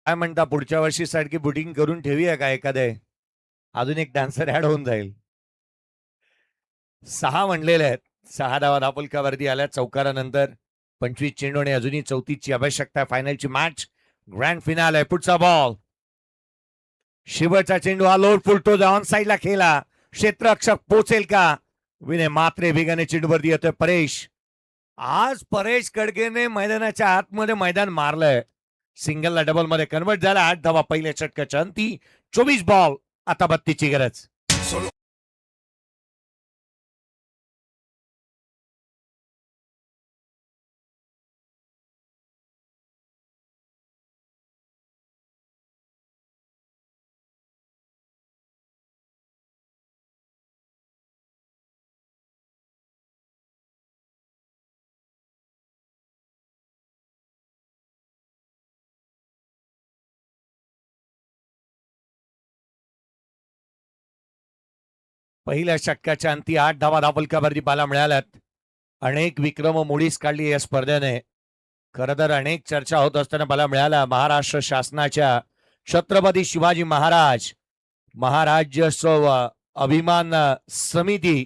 काय म्हणता पुढच्या वर्षी सारखी बुकिंग करून ठेवूया का एखादे अजून एक डान्सर ऍड होऊन जाईल. 6 म्हणलेले आहेत. 6 धावा धापलकावरती आल्या चौकारानंतर. 25 चेंडू आणि अजूनही 34ची आवश्यकता. फायनलची मॅच ग्रँड फिनाल आहे. पुढचा बॉल शिवचा चेंडू हा लोड फुलतो ऑन साईडला खेळला. क्षेत्ररक्षक पोचेल का? विनय मात्रे वेगाने चेंडूवरती येतोय. परेश आज परेश कडकेने मैदानाच्या आतमध्ये मैदान मारलंय. सिंगलला डबल मध्ये कन्वर्ट झाला. 8 धावा पहिल्या षटकाच्या अंती. 24 बॉल आता 32ची गरज. पहिल्या षटकाच्या अंती 8 धावा धापलकावरती पाहायला मिळाल्यात. अनेक विक्रम मोडीस काढली या स्पर्धेने. खरं तर अनेक चर्चा होत असताना पाहायला मिळाल्या महाराष्ट्र शासनाच्या छत्रपती शिवाजी महाराज महाराज्योत्सव अभिमान समिती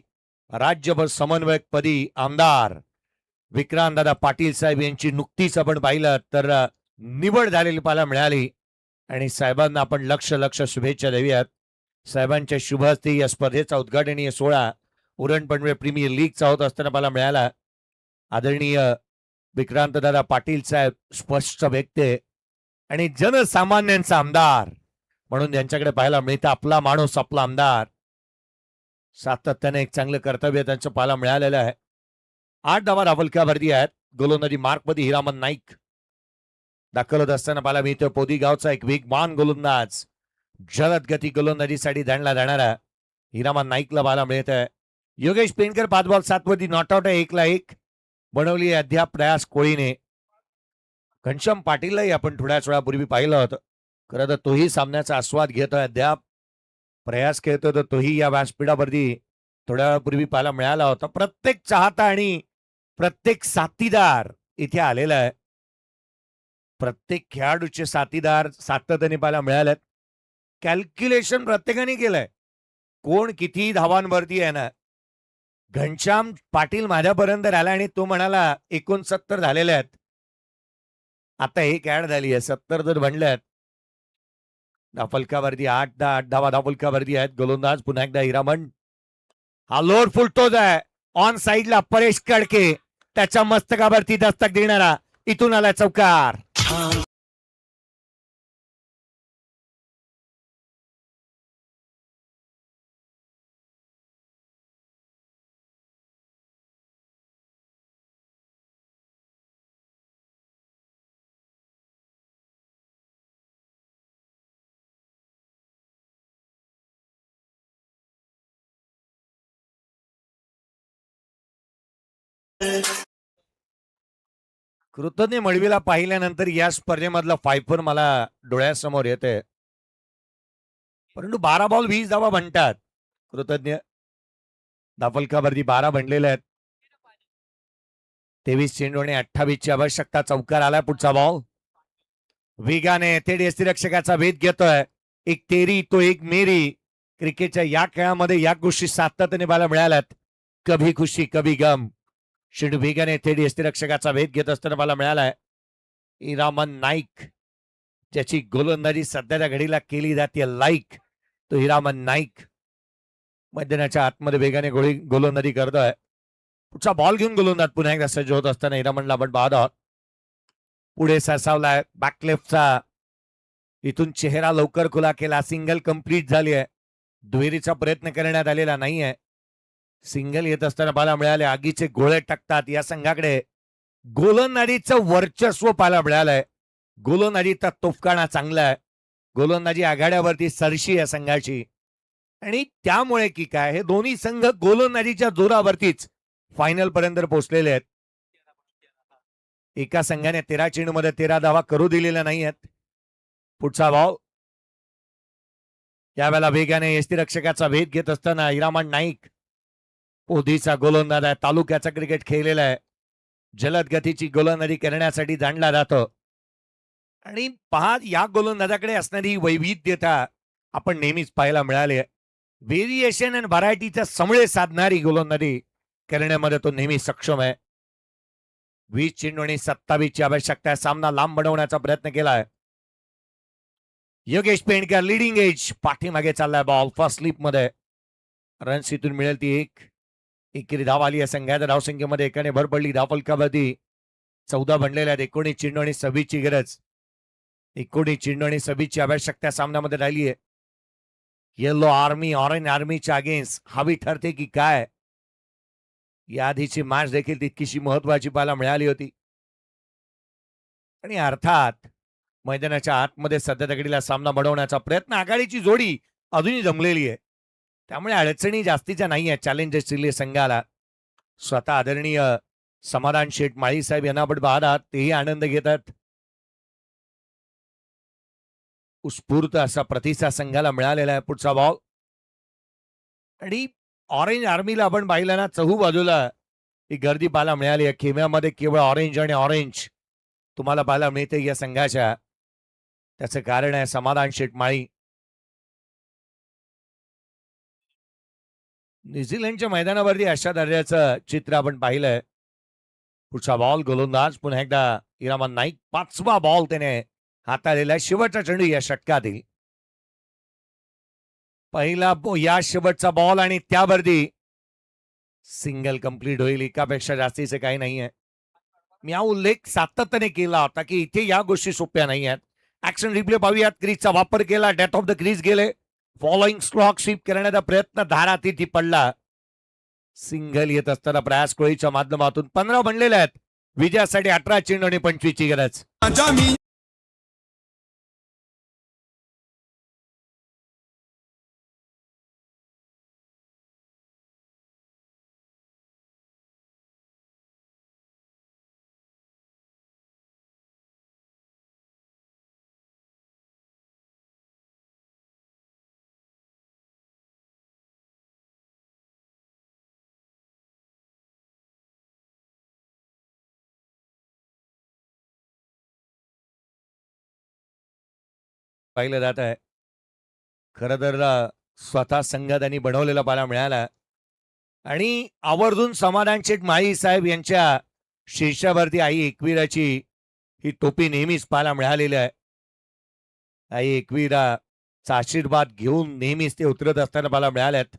राज्यभर समन्वयकपदी आमदार विक्रांतदादा पाटील साहेब यांची नुकतीच आपण पाहिलं तर निवड झालेली पाहायला मिळाली. आणि साहेबांना आपण लक्ष शुभेच्छा देऊयात. साहेबांच्या शुभ हस्ते या स्पर्धेचा उद्घाटनीय सोहळा उरण पनवेल प्रीमियर लीगचा होत असताना मला मिळाला. आदरणीय विक्रांतदादा पाटील साहेब स्पष्ट व्यक्ती आणि जनसामान्यांचा आमदार म्हणून त्यांच्याकडे पाहायला मिळतं. आपला माणूस आपला आमदार. सातत्याने एक चांगलं कर्तव्य त्यांचं पाहायला मिळालेलं आहे. 8 धावा धापलकावरती आहेत. गोलंदाजी मार्कमध्ये हिरामन नाईक दाखल होत असताना पाहायला मिळतं. पोदी गावचा एक वेगवान गोलंदाज जलद गती गोलंदाजीसाठी दांडला जाणारा हिरामन नाईकला पाहायला मिळत आहे. योगेश पेंडकर 5 बॉल 7 वरती नॉट आउट आहे. 1-1 बनवली आहे अद्याप प्रयास कोळीने. घनश्याम पाटीललाही आपण थोड्याच वेळापूर्वी पाहिलं होतं. खरं तर तोही सामन्याचा आस्वाद घेतोय. अद्याप प्रयास खेळतोय तर तोही या व्यासपीठावरती थोड्या वेळापूर्वी पाहायला मिळाला होता. प्रत्येक चाहता आणि प्रत्येक साथीदार इथे आलेला आहे. प्रत्येक खेळाडूचे साथीदार सातत्याने पाहायला मिळालेत. कॅल्क्युलेशन प्रत्येकाने केलंय कोण किती धावांवरती आहे ना. घनश्याम पाटील माझ्यापर्यंत आला आणि तो म्हणाला 69 झालेले आहेत. आता एक ऍड झाली आहे 70 जर बनल्यात. धापलकावरती 8 धावा धापलकावरती आहेत. गोलंदाज पुन्हा एकदा हिरामन. हा लोड फुलतोच आहे. ऑन साईडला परेश कडके त्याच्या मस्तकावरती दस्तक देणारा. इथून आला चौकार. कृतज्ञ मळवीला पाहिल्यानंतर या स्पर्धेमधलं फायफर मला डोळ्यासमोर येते. परंतु 12 बॉल 20 धावा म्हणतात. कृतज्ञ धापलकावरती 12 बनलेले आहेत. 23 चेंडू आणि 28ची आवश्यकता. चौकार आलाय. पुढचा बॉल वेगाने थेट यष्टिरक्षकाचा भेद घेतोय. एक तेरी तो एक मेरी. क्रिकेटच्या या खेळामध्ये या गोष्टी सातत्याने पाहायला मिळाल्यात. कभी खुशी कभी गम. शेडू वेगाने थेट यष्टिरक्षकाचा भेद घेत असताना मला मिळालाय. हिरामन नाईक ज्याची गोलंदाजी सध्याच्या घडीला केली जाते लाईक तो हिरामन नाईक मैदानाच्या आतमध्ये वेगाने गोलंदाजी करतोय. पुढचा बॉल घेऊन गोलंदाज पुन्हा एकदा सज्ज होत असताना हिरामनला आपण पाहत आहोत. पुढे सरसावलाय बॅकलेफ्टचा. इथून चेहरा लवकर खुला केला. सिंगल कंप्लीट झाली आहे. दुहेरीचा प्रयत्न करण्यात आलेला नाहीये. सिंगल येत असताना पाहायला मिळाले. आगीचे गोळे टाकतात या संघाकडे. गोलंदाजीचं वर्चस्व पाहायला मिळालंय. गोलंदाजीचा तोफखाना चांगला आहे. गोलंदाजी आघाड्यावरती सरशी या संघाची. आणि त्यामुळे की काय हे दोन्ही संघ गोलंदाजीच्या जोरावरतीच फायनल पर्यंत पोहोचलेले आहेत. एका संघाने 13 चेंडूमध्ये 13 धावा करू दिलेल्या नाही आहेत. पुढचा बॉल यावेळेला वेगाने यष्टिरक्षकाचा भेद घेत असताना हिरामन नाईक पोधीचा गोलंदाज आहे. तालुक्याचा क्रिकेट खेळलेला आहे. जलद गतीची गोलंदाजी करण्यासाठी जाणला जातो. आणि पहा या गोलंदाजाकडे असणारी वैविध्यता आपण नेहमीच पाहायला मिळाली आहे. व्हेरिएशन आणि व्हरायटीचा समळे साधणारी गोलंदाजी करण्यामध्ये तो नेहमी सक्षम आहे. 20 चेंडू आणि 27 ची आवश्यकता आहे. सामना लांब बनवण्याचा प्रयत्न केलाय. योगेश पेंडकर लिडिंग एज पाठीमागे चाललाय बॉल फर्स्ट स्लिप मध्ये. रन्स इथून मिळेल ती एक. एकेरी धाव आली आहे संघाच्या धावसंख्येमध्ये एकाने भर पडली धावफलकावरती. 14 बनलेल्या आहेत. 19 चेंडू आणि 26 ची गरज. 19 चेंडू आणि 26 ची आवश्यकता सामन्यामध्ये राहिली आहे. येलो आर्मी ऑरेंज आर्मीच्या अगेन्स्ट हवी ठरते की काय. या आधीची मॅच देखील तितकीशी महत्वाची पाहायला मिळाली होती. आणि अर्थात मैदानाच्या आतमध्ये सध्या तगडीला सामना बनवण्याचा प्रयत्न आघाडीची जोडी अजूनही जमलेली आहे. त्यामुळे अडचणी जास्तीच्या नाही आहेत चॅलेंजर्स चिल्ली संघाला. स्वतः आदरणीय समाधान शेठ माळी साहेब यांना आपण पाहतात तेही आनंद घेतात. उत्स्फूर्त असा प्रतिसाद संघाला मिळालेला आहे. पुढचा बॉल आणि ऑरेंज आर्मीला आपण पाहिलं ना चहू बाजूला ही गर्दी पाहायला मिळाली आहे. खेम्यामध्ये केवळ ऑरेंज आणि ऑरेंज तुम्हाला पाहायला मिळते या संघाच्या. त्याचं कारण आहे समाधान शेठ माळी. न्यूझीलंडच्या मैदानावरती अशा दर्जाचं चित्र आपण पाहिलंय. पुढचा बॉल गोलंदाज पुन्हा एकदा इरामान नाईक. 5वा बॉल त्याने हाताळलेला शेवटचा चेंडू या षटकातील. पहिला या शेवटचा बॉल आणि त्यावरती सिंगल कंप्लीट होईल. एकापेक्षा जास्तीचे काही नाहीये. मी हा उल्लेख सातत्याने केला होता की इथे या गोष्टी सोप्या नाही आहेत. ऍक्शन रिप्ले पाहूयात. क्रीजचा वापर केला. डेथ ऑफ द क्रीज गेले. फॉलोइंग स्लॉक स्वीप करण्याचा प्रयत्न धारातीर्थी पडला. सिंगल येत असताना प्रयास कोळीच्या माध्यमातून 15 बनलेले आहेत. विजयासाठी 18 चेंडू आणि 25 ची गरज. पाहिलं जात आहे. खरं तर स्वतः संघ त्यांनी बनवलेला पाहायला मिळाला आणि आवर्जून समाधान शेठ माळी साहेब यांच्या शीर्षावरती आई एकवीराची ही टोपी नेहमीच पाहायला मिळालेली आहे. आई एकवीराचा आशीर्वाद घेऊन नेहमीच ते उतरत असताना पाहायला मिळाल्यात.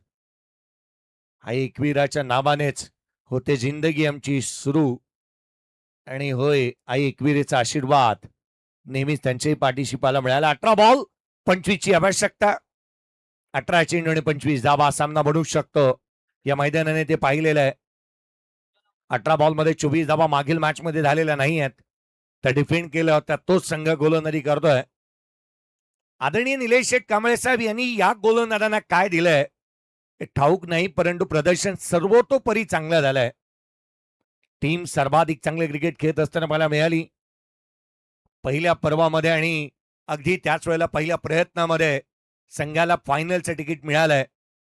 आई एकवीराच्या नावानेच होते जिंदगी आमची सुरू. आणि होय आई एकवीरेचा आशीर्वाद नेहमीच त्यांच्याही पाठीशी पाहायला मिळाला. 18 बॉल 25 ची आवश्यकता. 18 चेंडू आणि 25 धावा सामना बनवू शकतो. या मैदानाने ते पाहिलेलं आहे. 18 बॉल मध्ये 24 धावा मागील मॅच मध्ये झालेल्या नाही आहेत. तर डिफेंड केलं होत्या तोच संघ गोलंदाजी करतोय. आदरणीय निलेश शेठ कांबळे साहेब यांनी या गोलंदाजांना काय दिलंय हे ठाऊक नाही, परंतु प्रदर्शन सर्वतोपरी चांगलं झालंय. टीम सर्वाधिक चांगले क्रिकेट खेळत असताना मला मिळाली. पहिल्या पर्वामध्ये आणि अगदी त्याच वेळेला पहिल्या प्रयत्नामध्ये संघाला फायनलचं तिकीट मिळालंय.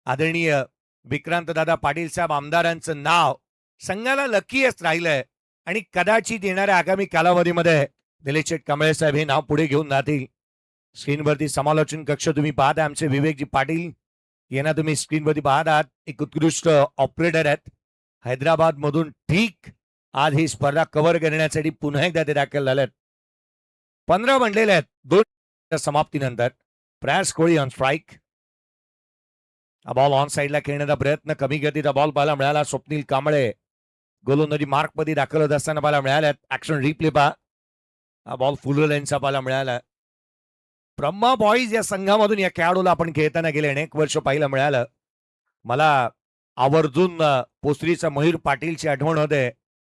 आदरणीय विक्रांत दादा पाटील साहेब आमदारांचं नाव संघाला लकीच राहिलंय आणि कदाचित येणाऱ्या आगामी कालावधीमध्ये निलेश शेठ कांबळे साहेब हे नाव पुढे घेऊन जातील. स्क्रीनवरती समालोचन कक्ष तुम्ही पाहता आमचे विवेकजी पाटील यांना तुम्ही स्क्रीनवरती पाहतात. एक उत्कृष्ट ऑपरेटर आहेत. हैदराबाद मधून ठीक आज ही स्पर्धा कव्हर करण्यासाठी पुन्हा एकदा ते दाखल झालेत. 15 बनलेले आहेत 2 समाप्तीनंतर. प्रयास कोळी ऑन स्ट्राईक. बॉल ऑन साईडला खेळण्याचा प्रयत्न कमी गतीचा बॉल पाहायला मिळाला. स्वप्नील कांबळे गोलंदाजी मार्क मध्ये दाखल होत असताना पाहायला मिळाल्यात. ऍक्शन रिप्ले पहा. हा बॉल फुल लेनचा पाहायला मिळाला. ब्रह्मा बॉईज या संघामधून या खेळाडूला आपण खेळताना गेले अनेक वर्ष पाहायला मिळालं. मला आवर्जून पोसरीचा मयूर पाटीलची आठवण होते.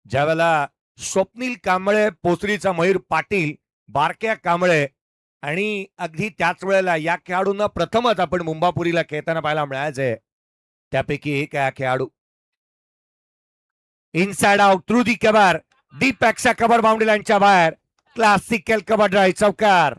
ज्यावेळेला स्वप्नील कांबळे पोसरीचा मयूर पाटील बारक्या कांबळे आणि अगदी त्याच वेळेला या खेळाडूंना प्रथमच आपण मुंबापुरीला खेळताना पाहायला मिळायचे. त्यापैकी एक आहे खेळाडू. Inside out through the cover. Deep पॅक्सचा कव्हर बाउंड्री लाईनच्या बाहेर. क्लासिकल कव्हर ड्राईव्ह चौकार.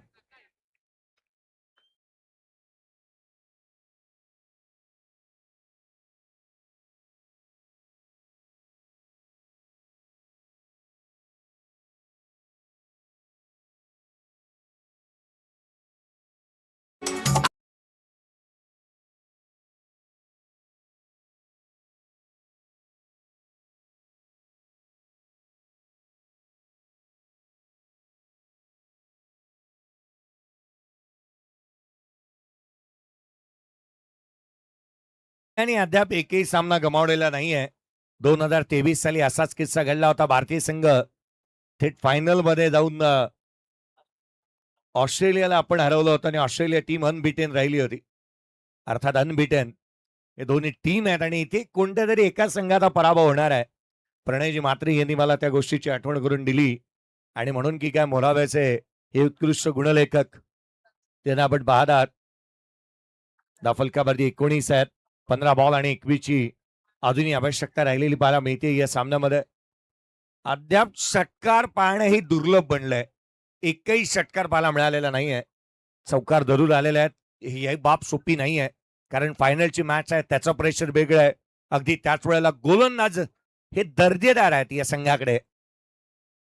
आणि अद्याप एकही सामना गमावलेला नाहीये. 2023 साली असाच किस्सा घडला होता. भारतीय संघ थेट फायनल मध्ये जाऊन ऑस्ट्रेलियाला आपण हरवलं होतं आणि ऑस्ट्रेलिया टीम अनबिटेन राहिली होती. अर्थात अनबिटेन हे दोन्ही टीम आहेत आणि इथे कोणत्या तरी एका संघाचा पराभव होणार आहे. प्रणयजी म्हात्रे यांनी मला त्या गोष्टीची आठवण करून दिली आणि म्हणून की काय मोराव्याचे हे उत्कृष्ट गुणलेखक त्यांना आपण पाहत आहात. दाफलकावरती 19 आहेत. 15 बॉल आणि 21 ची अजूनही आवश्यकता राहिलेली पाहायला मिळते या सामन्यामध्ये. अद्याप षटकार पाहणं हे दुर्लभ बनलंय. एकही षटकार पाहायला मिळालेला नाहीये. चौकार जरूर आलेले आहेत. ही बाब सोपी नाहीये. कारण फायनलची मॅच आहे, त्याचं प्रेशर वेगळं आहे. अगदी त्याच वेळेला गोलंदाज हे दर्जेदार आहेत या संघाकडे.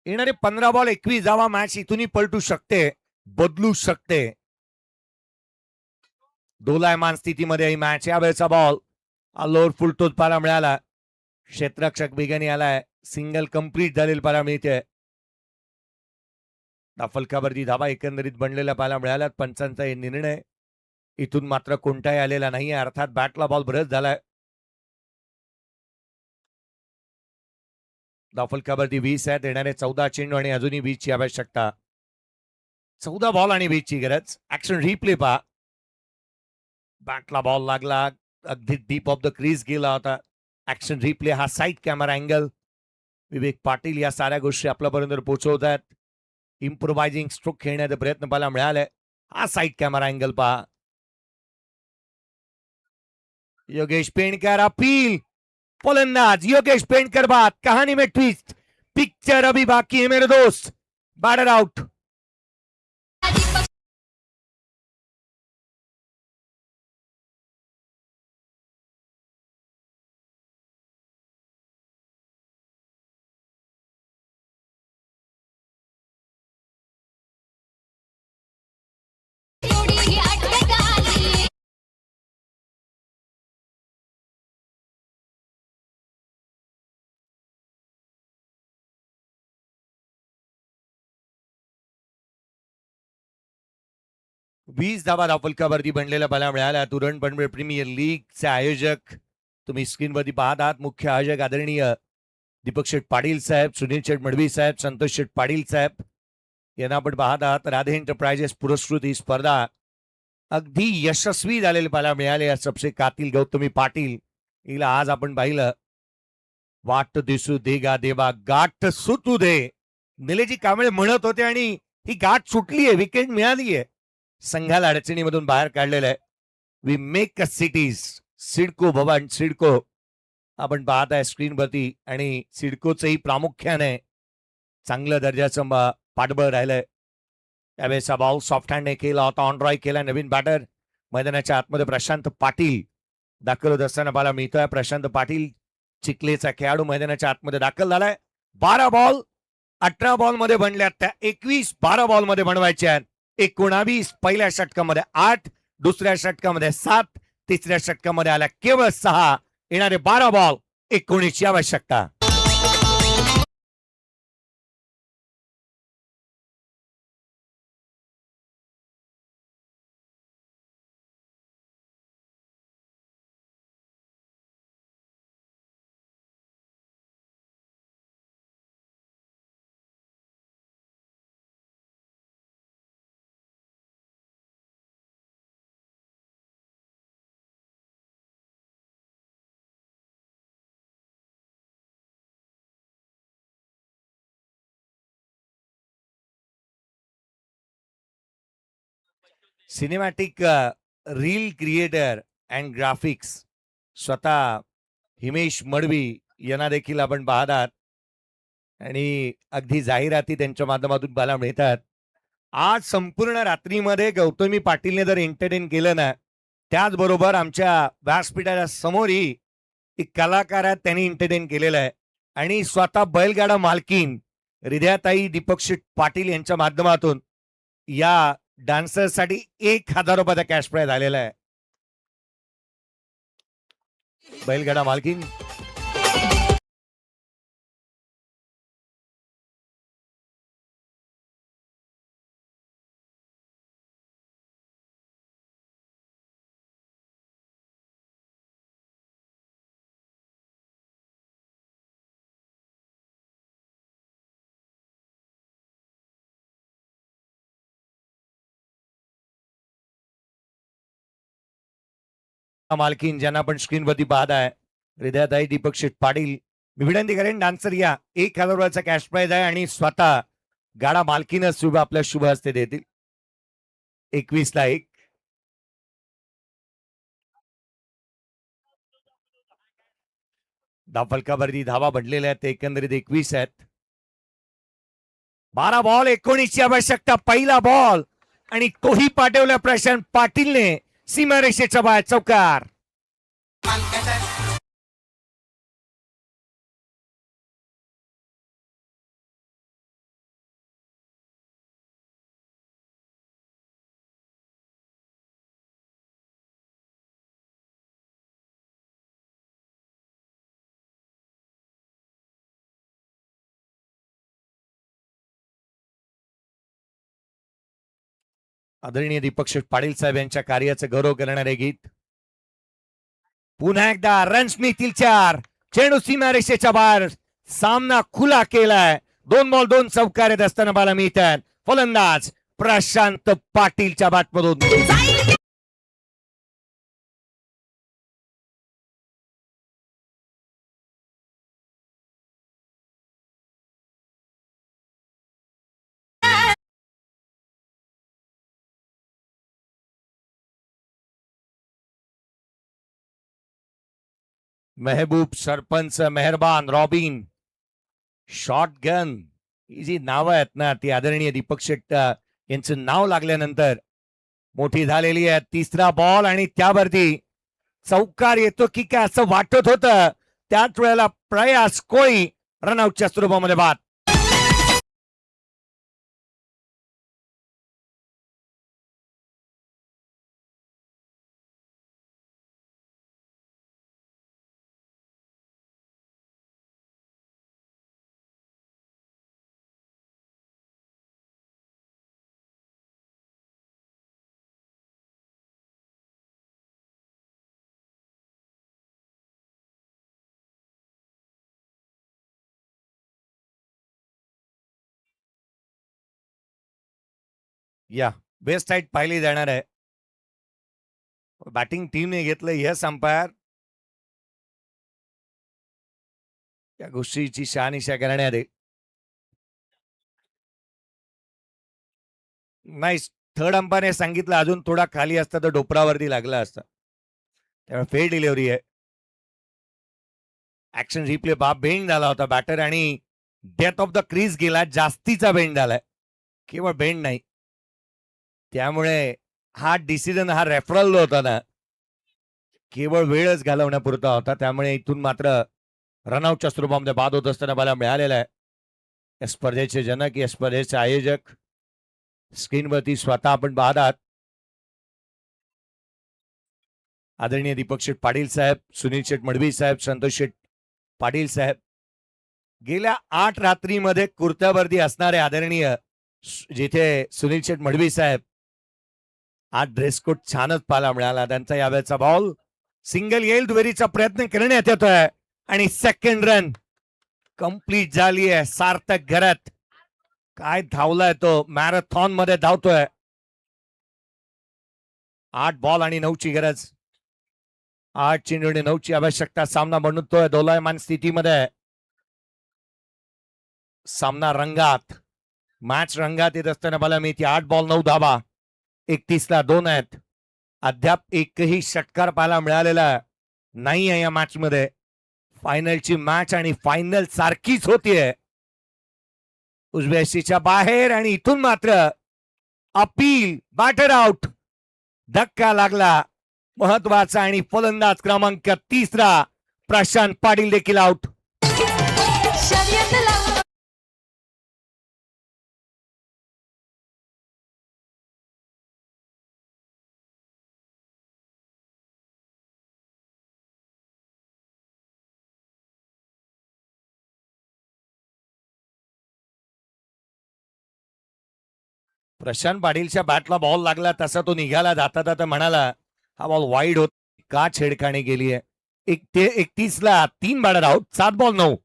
येणारे 15 बॉल 21 जावा मॅच इथूनही पलटू शकते, बदलू शकते. दोलायमान स्थितीमध्ये ही मॅच. यावेळेचा बॉल लोअर फुल टोच पाहायला मिळाला. क्षेत्ररक्षक वेगाने आलाय. सिंगल कंप्लीट झालेली पाहायला मिळते. दाफलकावरती धावा एकंदरीत बनलेल्या पाहायला मिळाल्यात. पंचांचा हे निर्णय इथून मात्र कोणताही आलेला नाहीये. अर्थात बॅटला बॉल ब्रश झालाय. दाफलकावरती 20 आहेत. येणारे 14 चेंडू आणि अजूनही 20 ची आवश्यकता. 14 बॉल आणि 20 ची गरज. ऍक्शन रिप्ले पहा. बॅटला बॉल लागला. अगदी डीप ऑफ द क्रीज गेला होता. ऍक्शन रिप्ले हा साईड कॅमेरा अँगल. विवेक पाटील या साऱ्या गोष्टी आपल्यापर्यंत पोहोचवत आहेत. इम्प्रोवायझिंग स्ट्रोक खेळण्याचा प्रयत्न पाहायला मिळालाय. हा साईड कॅमेरा अँगल पहा. योगेश पेणकर अपील. फलंदाज योगेश पेणकर बाद. कहानी में ट्विस्ट. पिक्चर अभी बाकी है मेरे दोस्त. Batter out. वीस धावा दाफलकावरती बनलेल्या पाहायला मिळाल्या. तुरण पनवेल प्रीमियर लीगचे आयोजक तुम्ही स्क्रीनवरती पाहत आहात. मुख्य आयोजक आदरणीय दीपक शेठ पाटील साहेब, सुनील शेठ मडवी साहेब, संतोष शेठ पाटील साहेब यांना आपण पाहत आहात. राधे एंटरप्राइजेस पुरस्कृत ही स्पर्धा अगदी यशस्वी झालेली पाहायला मिळाले. सबसे कातील गौतमी पाटील हिला आज आपण पाहिलं. वाट दिसू देगा देवा गाठ सुटू दे. निलेजी कांबळे म्हणत होते आणि ही गाठ सुटली आहे. विकेट मिळाली आहे. संघाला अडचणीमधून बाहेर काढलेलं आहे. We make a cities. CIDCO Bhavan CIDCO आपण पाहत आहे स्क्रीनवरती आणि सिडकोचंही प्रामुख्याने चांगलं दर्जाचं पाठबळ राहिलंय. त्यावेळेचा बॉल सॉफ्ट हँडने केला होता. ऑन ड्राईव्ह केला. नवीन बॅटर मैदानाच्या आतमध्ये प्रशांत पाटील दाखल होत असताना पाहायला मिळतोय. प्रशांत पाटील चिखलेचा खेळाडू मैदानाच्या आतमध्ये दाखल झालाय. 12 बॉल 18 बॉल मध्ये बनल्यात त्या 21 12 बॉल मध्ये बनवायच्या आहेत. 19 पहिल्या षटकामध्ये 8, दुसऱ्या षटकामध्ये 7, तिसऱ्या षटकामध्ये आल्या केवळ 6. येणारे 12 बॉल 19 ची आवश्यकता. Cinematic reel creator and graphics स्वतः हिमेश मडवी यांना देखील आपण पाहत आहात आणि अगदी जाहिराती त्यांच्या माध्यमातून पाहायला मिळतात. आज संपूर्ण रात्रीमध्ये गौतमी पाटीलने जर एंटरटेन केलं ना, त्याचबरोबर आमच्या व्यासपीठाच्या समोरही एक कलाकार आहेत त्यांनी एंटरटेन केलेलं आहे आणि स्वतः बैलगाडा मालकीन हृदयाताई दीपक शेठ पाटील यांच्या माध्यमातून या डान्सरसाठी 1000 रुपयाचा कॅश प्राइज आलेला आहे. बैलगाडा मालकीन मालकीन ज्यांना पण स्क्रीनवरती पाहत आहे, हृदयाताई दीपक शेठ पाटील, मी विनंती करेन डान्सर या 1,000 रुपयाचा कॅश प्राइज आहे आणि स्वतः गाडा मालकीनच शुभ आपल्या शुभ हस्ते देतील. 21 ला 1. धावफलकावरती धावा बढ़लेल्या आहेत, एकंदरीत 21 आहेत. 12 बॉल 19 ची आवश्यकता, पहिला बॉल आणि तोही पाठवला प्रशांत पाटीलने सीमारेषेच्या बाहेर, चौकार. आदरणीय दीपक शेठ पाटील साहेब यांच्या कार्याचं गौरव करणारे गीत. पुन्हा एकदा रन्स मिळतील 4, चेंडू सीमारेषेच्या बाहेर, सामना खुला केलाय. 2 बॉल 2 चौकार येत असताना बाला मिळतात. फलंदाज प्रशांत पाटीलच्या बॅटमधून. मेहबूब, सरपंच, मेहरबान, रॉबिन, शॉर्ट गन, ही जी नावं आहेत ना, ती आदरणीय दीपक शेट्ट यांचं नाव लागल्यानंतर मोठी झालेली आहे. 3रा बॉल आणि त्यावरती चौकार येतो की काय असं वाटत होतं. त्याच वेळेला प्रयास कोळी रनआउटच्या स्वरूपामध्ये बाद. या बेस्ट हाईट पाहिली जाणार आहे. बॅटिंग टीमने घेतलं यस अंपायर. या गोष्टीची शहानिशा करण्यात येईल. नाही, थर्ड अंपायरने सांगितलं अजून थोडा खाली असता तर डोपरावरती लागला असता. त्यामुळे फेल डिलिव्हरी आहे. ऍक्शन रिप्ले बाप बेंड झाला होता बॅटर आणि डेथ ऑफ द क्रीज गेला, जास्तीचा बेंड झालाय, केवळ बेंड नाही. त्यामुळे हा डिसिजन, हा रेफरल होता ना, केवळ वेळच घालवण्यापुरता होता. त्यामुळे इथून मात्र रनआउटच्या स्वरूपामध्ये बाद होत असताना मला मिळालेला आहे. या स्पर्धेचे जनक, या स्पर्धेचे आयोजक स्क्रीनवरती स्वतः आपण पाहत आहात. आदरणीय दीपक शेठ पाटील साहेब, सुनील शेठ मडवी साहेब, संतोष शेठ पाटील साहेब. गेल्या 8 रात्रीमध्ये कुर्त्यावरती असणारे आदरणीय जिथे सुनील शेठ मडवी साहेब, आज ड्रेस कोड छानच पाहायला मिळाला. त्यांचा यावेळेचा बॉल सिंगल येईल, दुहेरीचा प्रयत्न करण्यात येतोय आणि सेकंड रन कंप्लीट झाली आहे. सार्थक घरात काय धावलाय तो, मॅरेथॉन मध्ये धावतोय. 8 बॉल आणि 9ची गरज, 8 चेंडू 9ची आवश्यकता. सामना बनतोय दोलायमान स्थितीमध्ये. सामना रंगात, मॅच रंगात येत असताना मला मिळते. 8 बॉल 9 धावा, 31ला 2 आहेत. अद्याप एकही षटकार पाहायला मिळालेला नाही आहे या मॅच मध्ये. फायनलची मॅच आणि फायनल सारखीच होतीये. उजव्या बाहेर आणि इथून मात्र अपील, बॅटर आउट. धक्का लागला महत्वाचा आणि फलंदाज क्रमांक 3 प्रशांत पाटील देखील आउट. प्रशांत पाटीलच्या बॅटला बॉल लागला, तसा तो निघाला. जाता जाता म्हणाला हा बॉल वाईड होत, का छेडखाणी गेली आहे. 31ला 3 बॅटर आउट, 7 बॉल 9.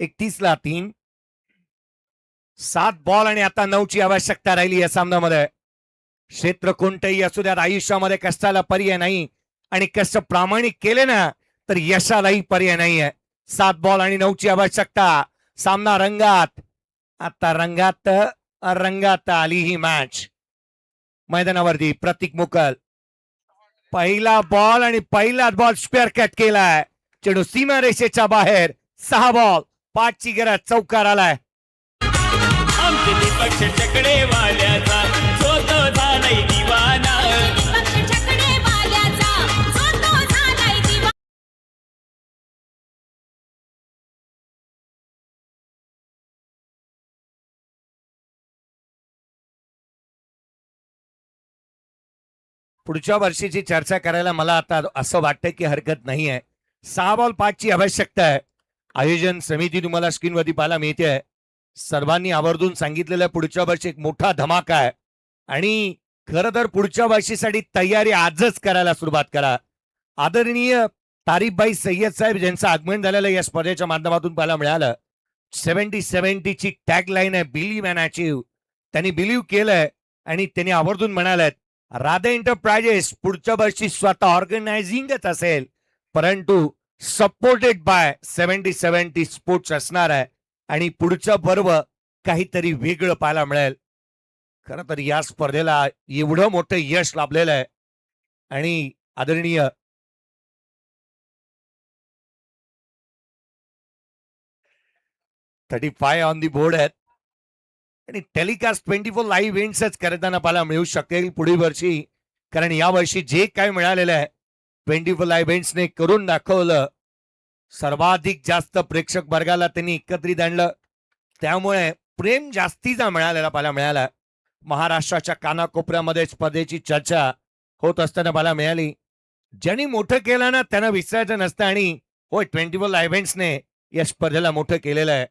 31 ला 3. 7 बॉल आणि आता 9ची आवश्यकता राहिली या सामन्यामध्ये. क्षेत्र कोणतंही असू द्या, आयुष्यामध्ये कष्टाला पर्याय नाही आणि कष्ट प्रामाणिक केले ना तर यशालाही पर्याय नाहीये. 7 बॉल आणि 9ची आवश्यकता. सामना रंगात. आता रंगात आली ही मॅच. मैदानावरती प्रतीक मुकल. पहिला बॉल आणि पहिलाच बॉल स्क्वेअर कट केलाय. चेंडू सीमारेषेच्या बाहेर. 6 बॉल 5ची गरज. चौकार आलाय. आमचे दीपक शेटकडे वाल्याचा जो तो झालाय दिवाना. दीपक शेटकडे वाल्याचा जो तो झालाय दिवाना. पुढच्या वर्षीची चर्चा करायला मला आता असं वाटतं की हरकत नाही आहे. 6 बॉल 5ची आवश्यकता आहे. आयोजन समिती तुम्हाला स्क्रीनवरती पाहायला मिळते. सर्वांनी आवर्जून सांगितलेलं पुढच्या वर्षी एक मोठा धमाका आहे आणि खरं तर पुढच्या वर्षीसाठी तयारी आजच करायला सुरुवात करा. आदरणीय तारीफबाई सय्यद साहेब ज्यांचं आगमन झालेलं या स्पर्धेच्या माध्यमातून पाहायला मिळालं. 70-70ची टॅग लाईन आहे, बिलीव्ह अँड अचीव्ह. त्यांनी बिलीव्ह केलंय आणि त्यांनी आवर्जून म्हणालेत राधे एंटरप्राइजेस पुढच्या वर्षी स्वतः ऑर्गनायझिंगच असेल परंतु सपोर्टेड बाय 70-70 स्पोर्ट्स असणार आहे आणि पुढचं पर्व काहीतरी वेगळं पाहायला मिळेल. खरं तर या स्पर्धेला एवढं मोठं यश लाभलेलं आहे आणि आदरणीय $35 ऑन दी बोर्ड आहेत आणि टेलिकास्ट 24 लाईव्ह इव्हेंट्सच करताना पाहायला मिळू शकेल पुढील वर्षी. कारण या वर्षी जे काय मिळालेलं आहे 24 लाईव्ह इव्हेंट्सने करून दाखवलं. सर्वाधिक जास्त प्रेक्षक वर्गाला त्यांनी एकत्रित आणलं. त्यामुळे प्रेम जास्तीचा मिळालेला पाहायला मिळाला. महाराष्ट्राच्या कानाकोपऱ्यामध्ये स्पर्धेची चर्चा होत असताना पाहायला मिळाली. ज्यांनी मोठं केलं ना त्यांना विसरायचं नसतं आणि होय 24 लाईव्ह इव्हेंट्सने या स्पर्धेला मोठं केलेलं आहे.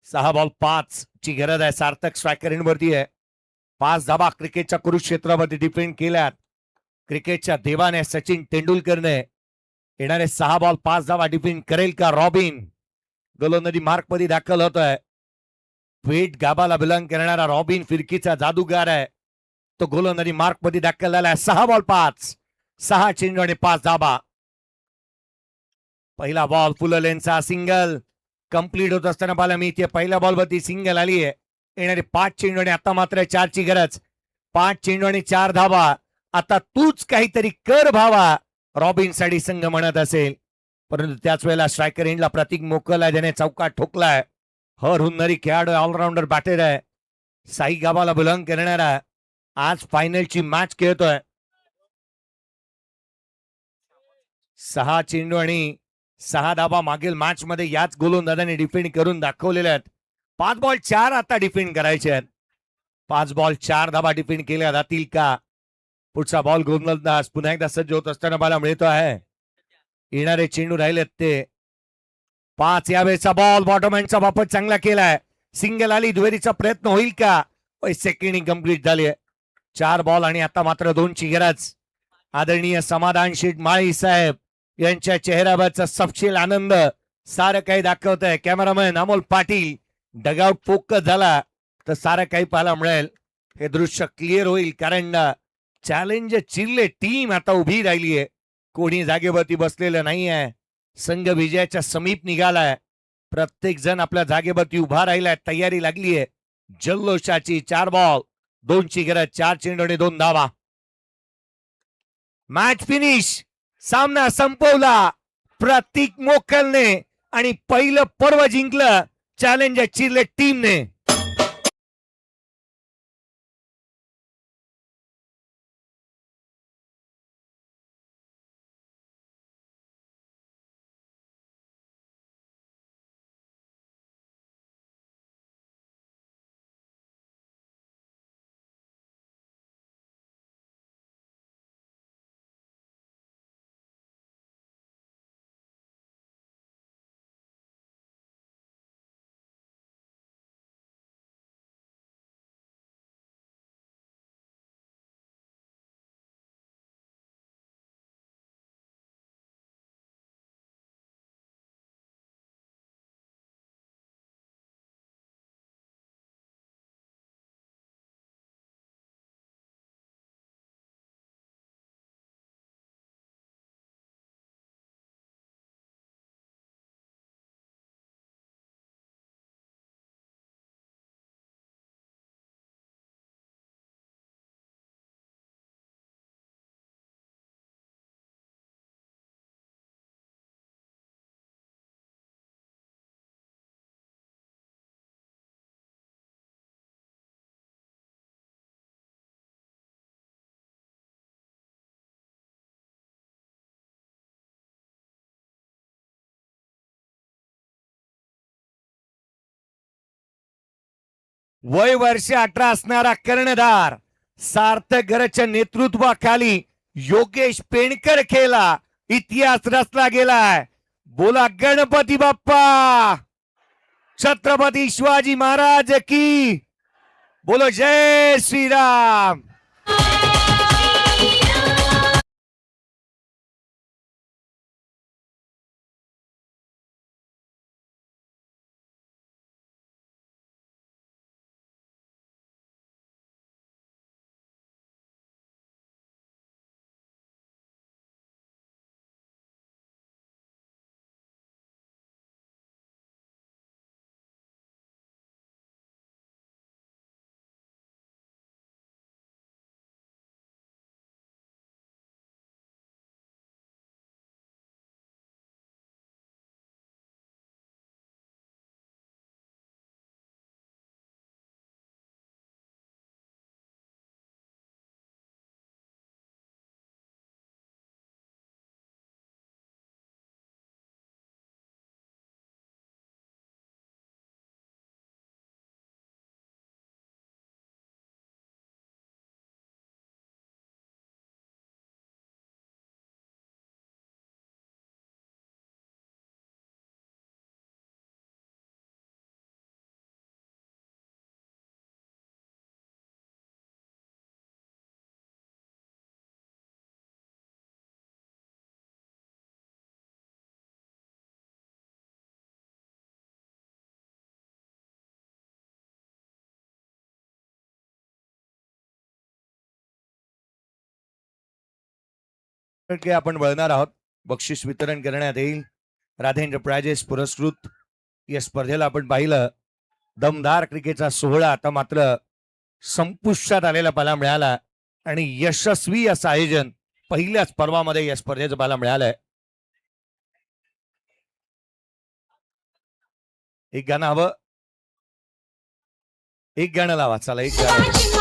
6 बॉल 5ची गरज आहे. सार्थक स्ट्रायकर वरती आहे. 5 धाबा क्रिकेटच्या कुरुक्षेत्रावरती डिफेंड केल्यात. क्रिकेटच्या देवाने सचिन तेंडुलकरने येणारे 6 बॉल 5 धाबा डिफेंड करेल का? रॉबिन गोलंदाजी मार्क मध्ये दाखल होतोय. वेट गाबाला बिलॉंग करणारा रॉबिन फिरकीचा जादूगार आहे. तो गोलंदाजी मार्क मध्ये दाखल झालाय. 6 बॉल 5. 6 चेंडू आणि 5 धाबा. पहिला बॉल फुललेनचा सिंगल कंप्लीट होत असताना पाहायला मिळते. पहिल्या बॉलवरती सिंगल आली आहे. येणारे 5 चेंडू आणि आता मात्र 4ची गरज. 5 चेंडू आणि 4 धाबा. आता तूच काहीतरी कर भावा रॉबिन साठी संघ म्हणत असेल परंतु त्याच वेळेला स्ट्रायकर एंडला प्रतीक मोकल ज्याने चौका ठोकलाय. हर हुन्नरी खेळाडू ऑलराऊंडर बॅटर आहे. साई गावाला बिलॉंग करणारा आज फायनलची मॅच खेळतोय. 6 चेंडू आणि 6 धाबा मागील मॅच मध्ये याच गोलंदाजाने डिफेंड करून दाखवलेल्या आहेत. 5 बॉल 4 आता डिफेंड करायचे आहेत. 5 बॉल 4 धाबा डिफेंड केल्या जातील का? पुढचा बॉल गोलंदाज पुन्हा एकदा सज्ज होत असताना मला मिळतो आहे. येणारे चेंडू राहिलेत ते 5. यावेळेचा बॉल बॉटमहँडचा वापर चांगला केलाय. सिंगल आली. दुहेरीचा प्रयत्न होईल का? सेकंड कंप्लीट झाली. 4 बॉल आणि आता मात्र 2ची गरज. आदरणीय समाधान शेठ माळी साहेब यांच्या चेहऱ्यावरचा सपशेल आनंद सारं काही दाखवत आहे. Cameraman Amol Patil dugout focus झाला तर सारं काही पाहायला मिळेल. हे दृश्य क्लिअर होईल कारण चॅलेंज चिल्ले टीम आता उभी राहिली आहे. कोणी जागेवरती बसलेलं नाही आहे. संघ विजयाच्या समीप निघालाय. प्रत्येक जण आपल्या जागेवरती उभा राहिलाय. तयारी लागली आहे जल्लोषाची. 4 बॉल 2ची गरज. 4 चेंडू आणि 2 धावा. Match finish. सामना संपवला प्रतीक मोकलने आणि पहिलं पर्व जिंकलं चॅलेंजर चिल्ले टीमने. वय वर्ष 18 असणारा कर्णधार सार्थक गरजच्या नेतृत्वाखाली योगेश पेणकर खेळला इतिहास रचला गेलाय. बोला गणपती बाप्पा, छत्रपती शिवाजी महाराज की, बोलो जय श्रीराम. आपण वळणार आहोत. बक्षीस वितरण करण्यात येईल. राधेंद्र प्रायजेस पुरस्कृत या स्पर्धेला आपण पाहिलं. दमदार क्रिकेटचा सोहळा आता मात्र संपुष्टात आलेला पाहायला मिळाला आणि यशस्वी असं आयोजन पहिल्याच पर्वामध्ये या स्पर्धेचं पाहायला मिळालंय. एक गाणं हवं, एक गाणं लावा. चला एक गाणं.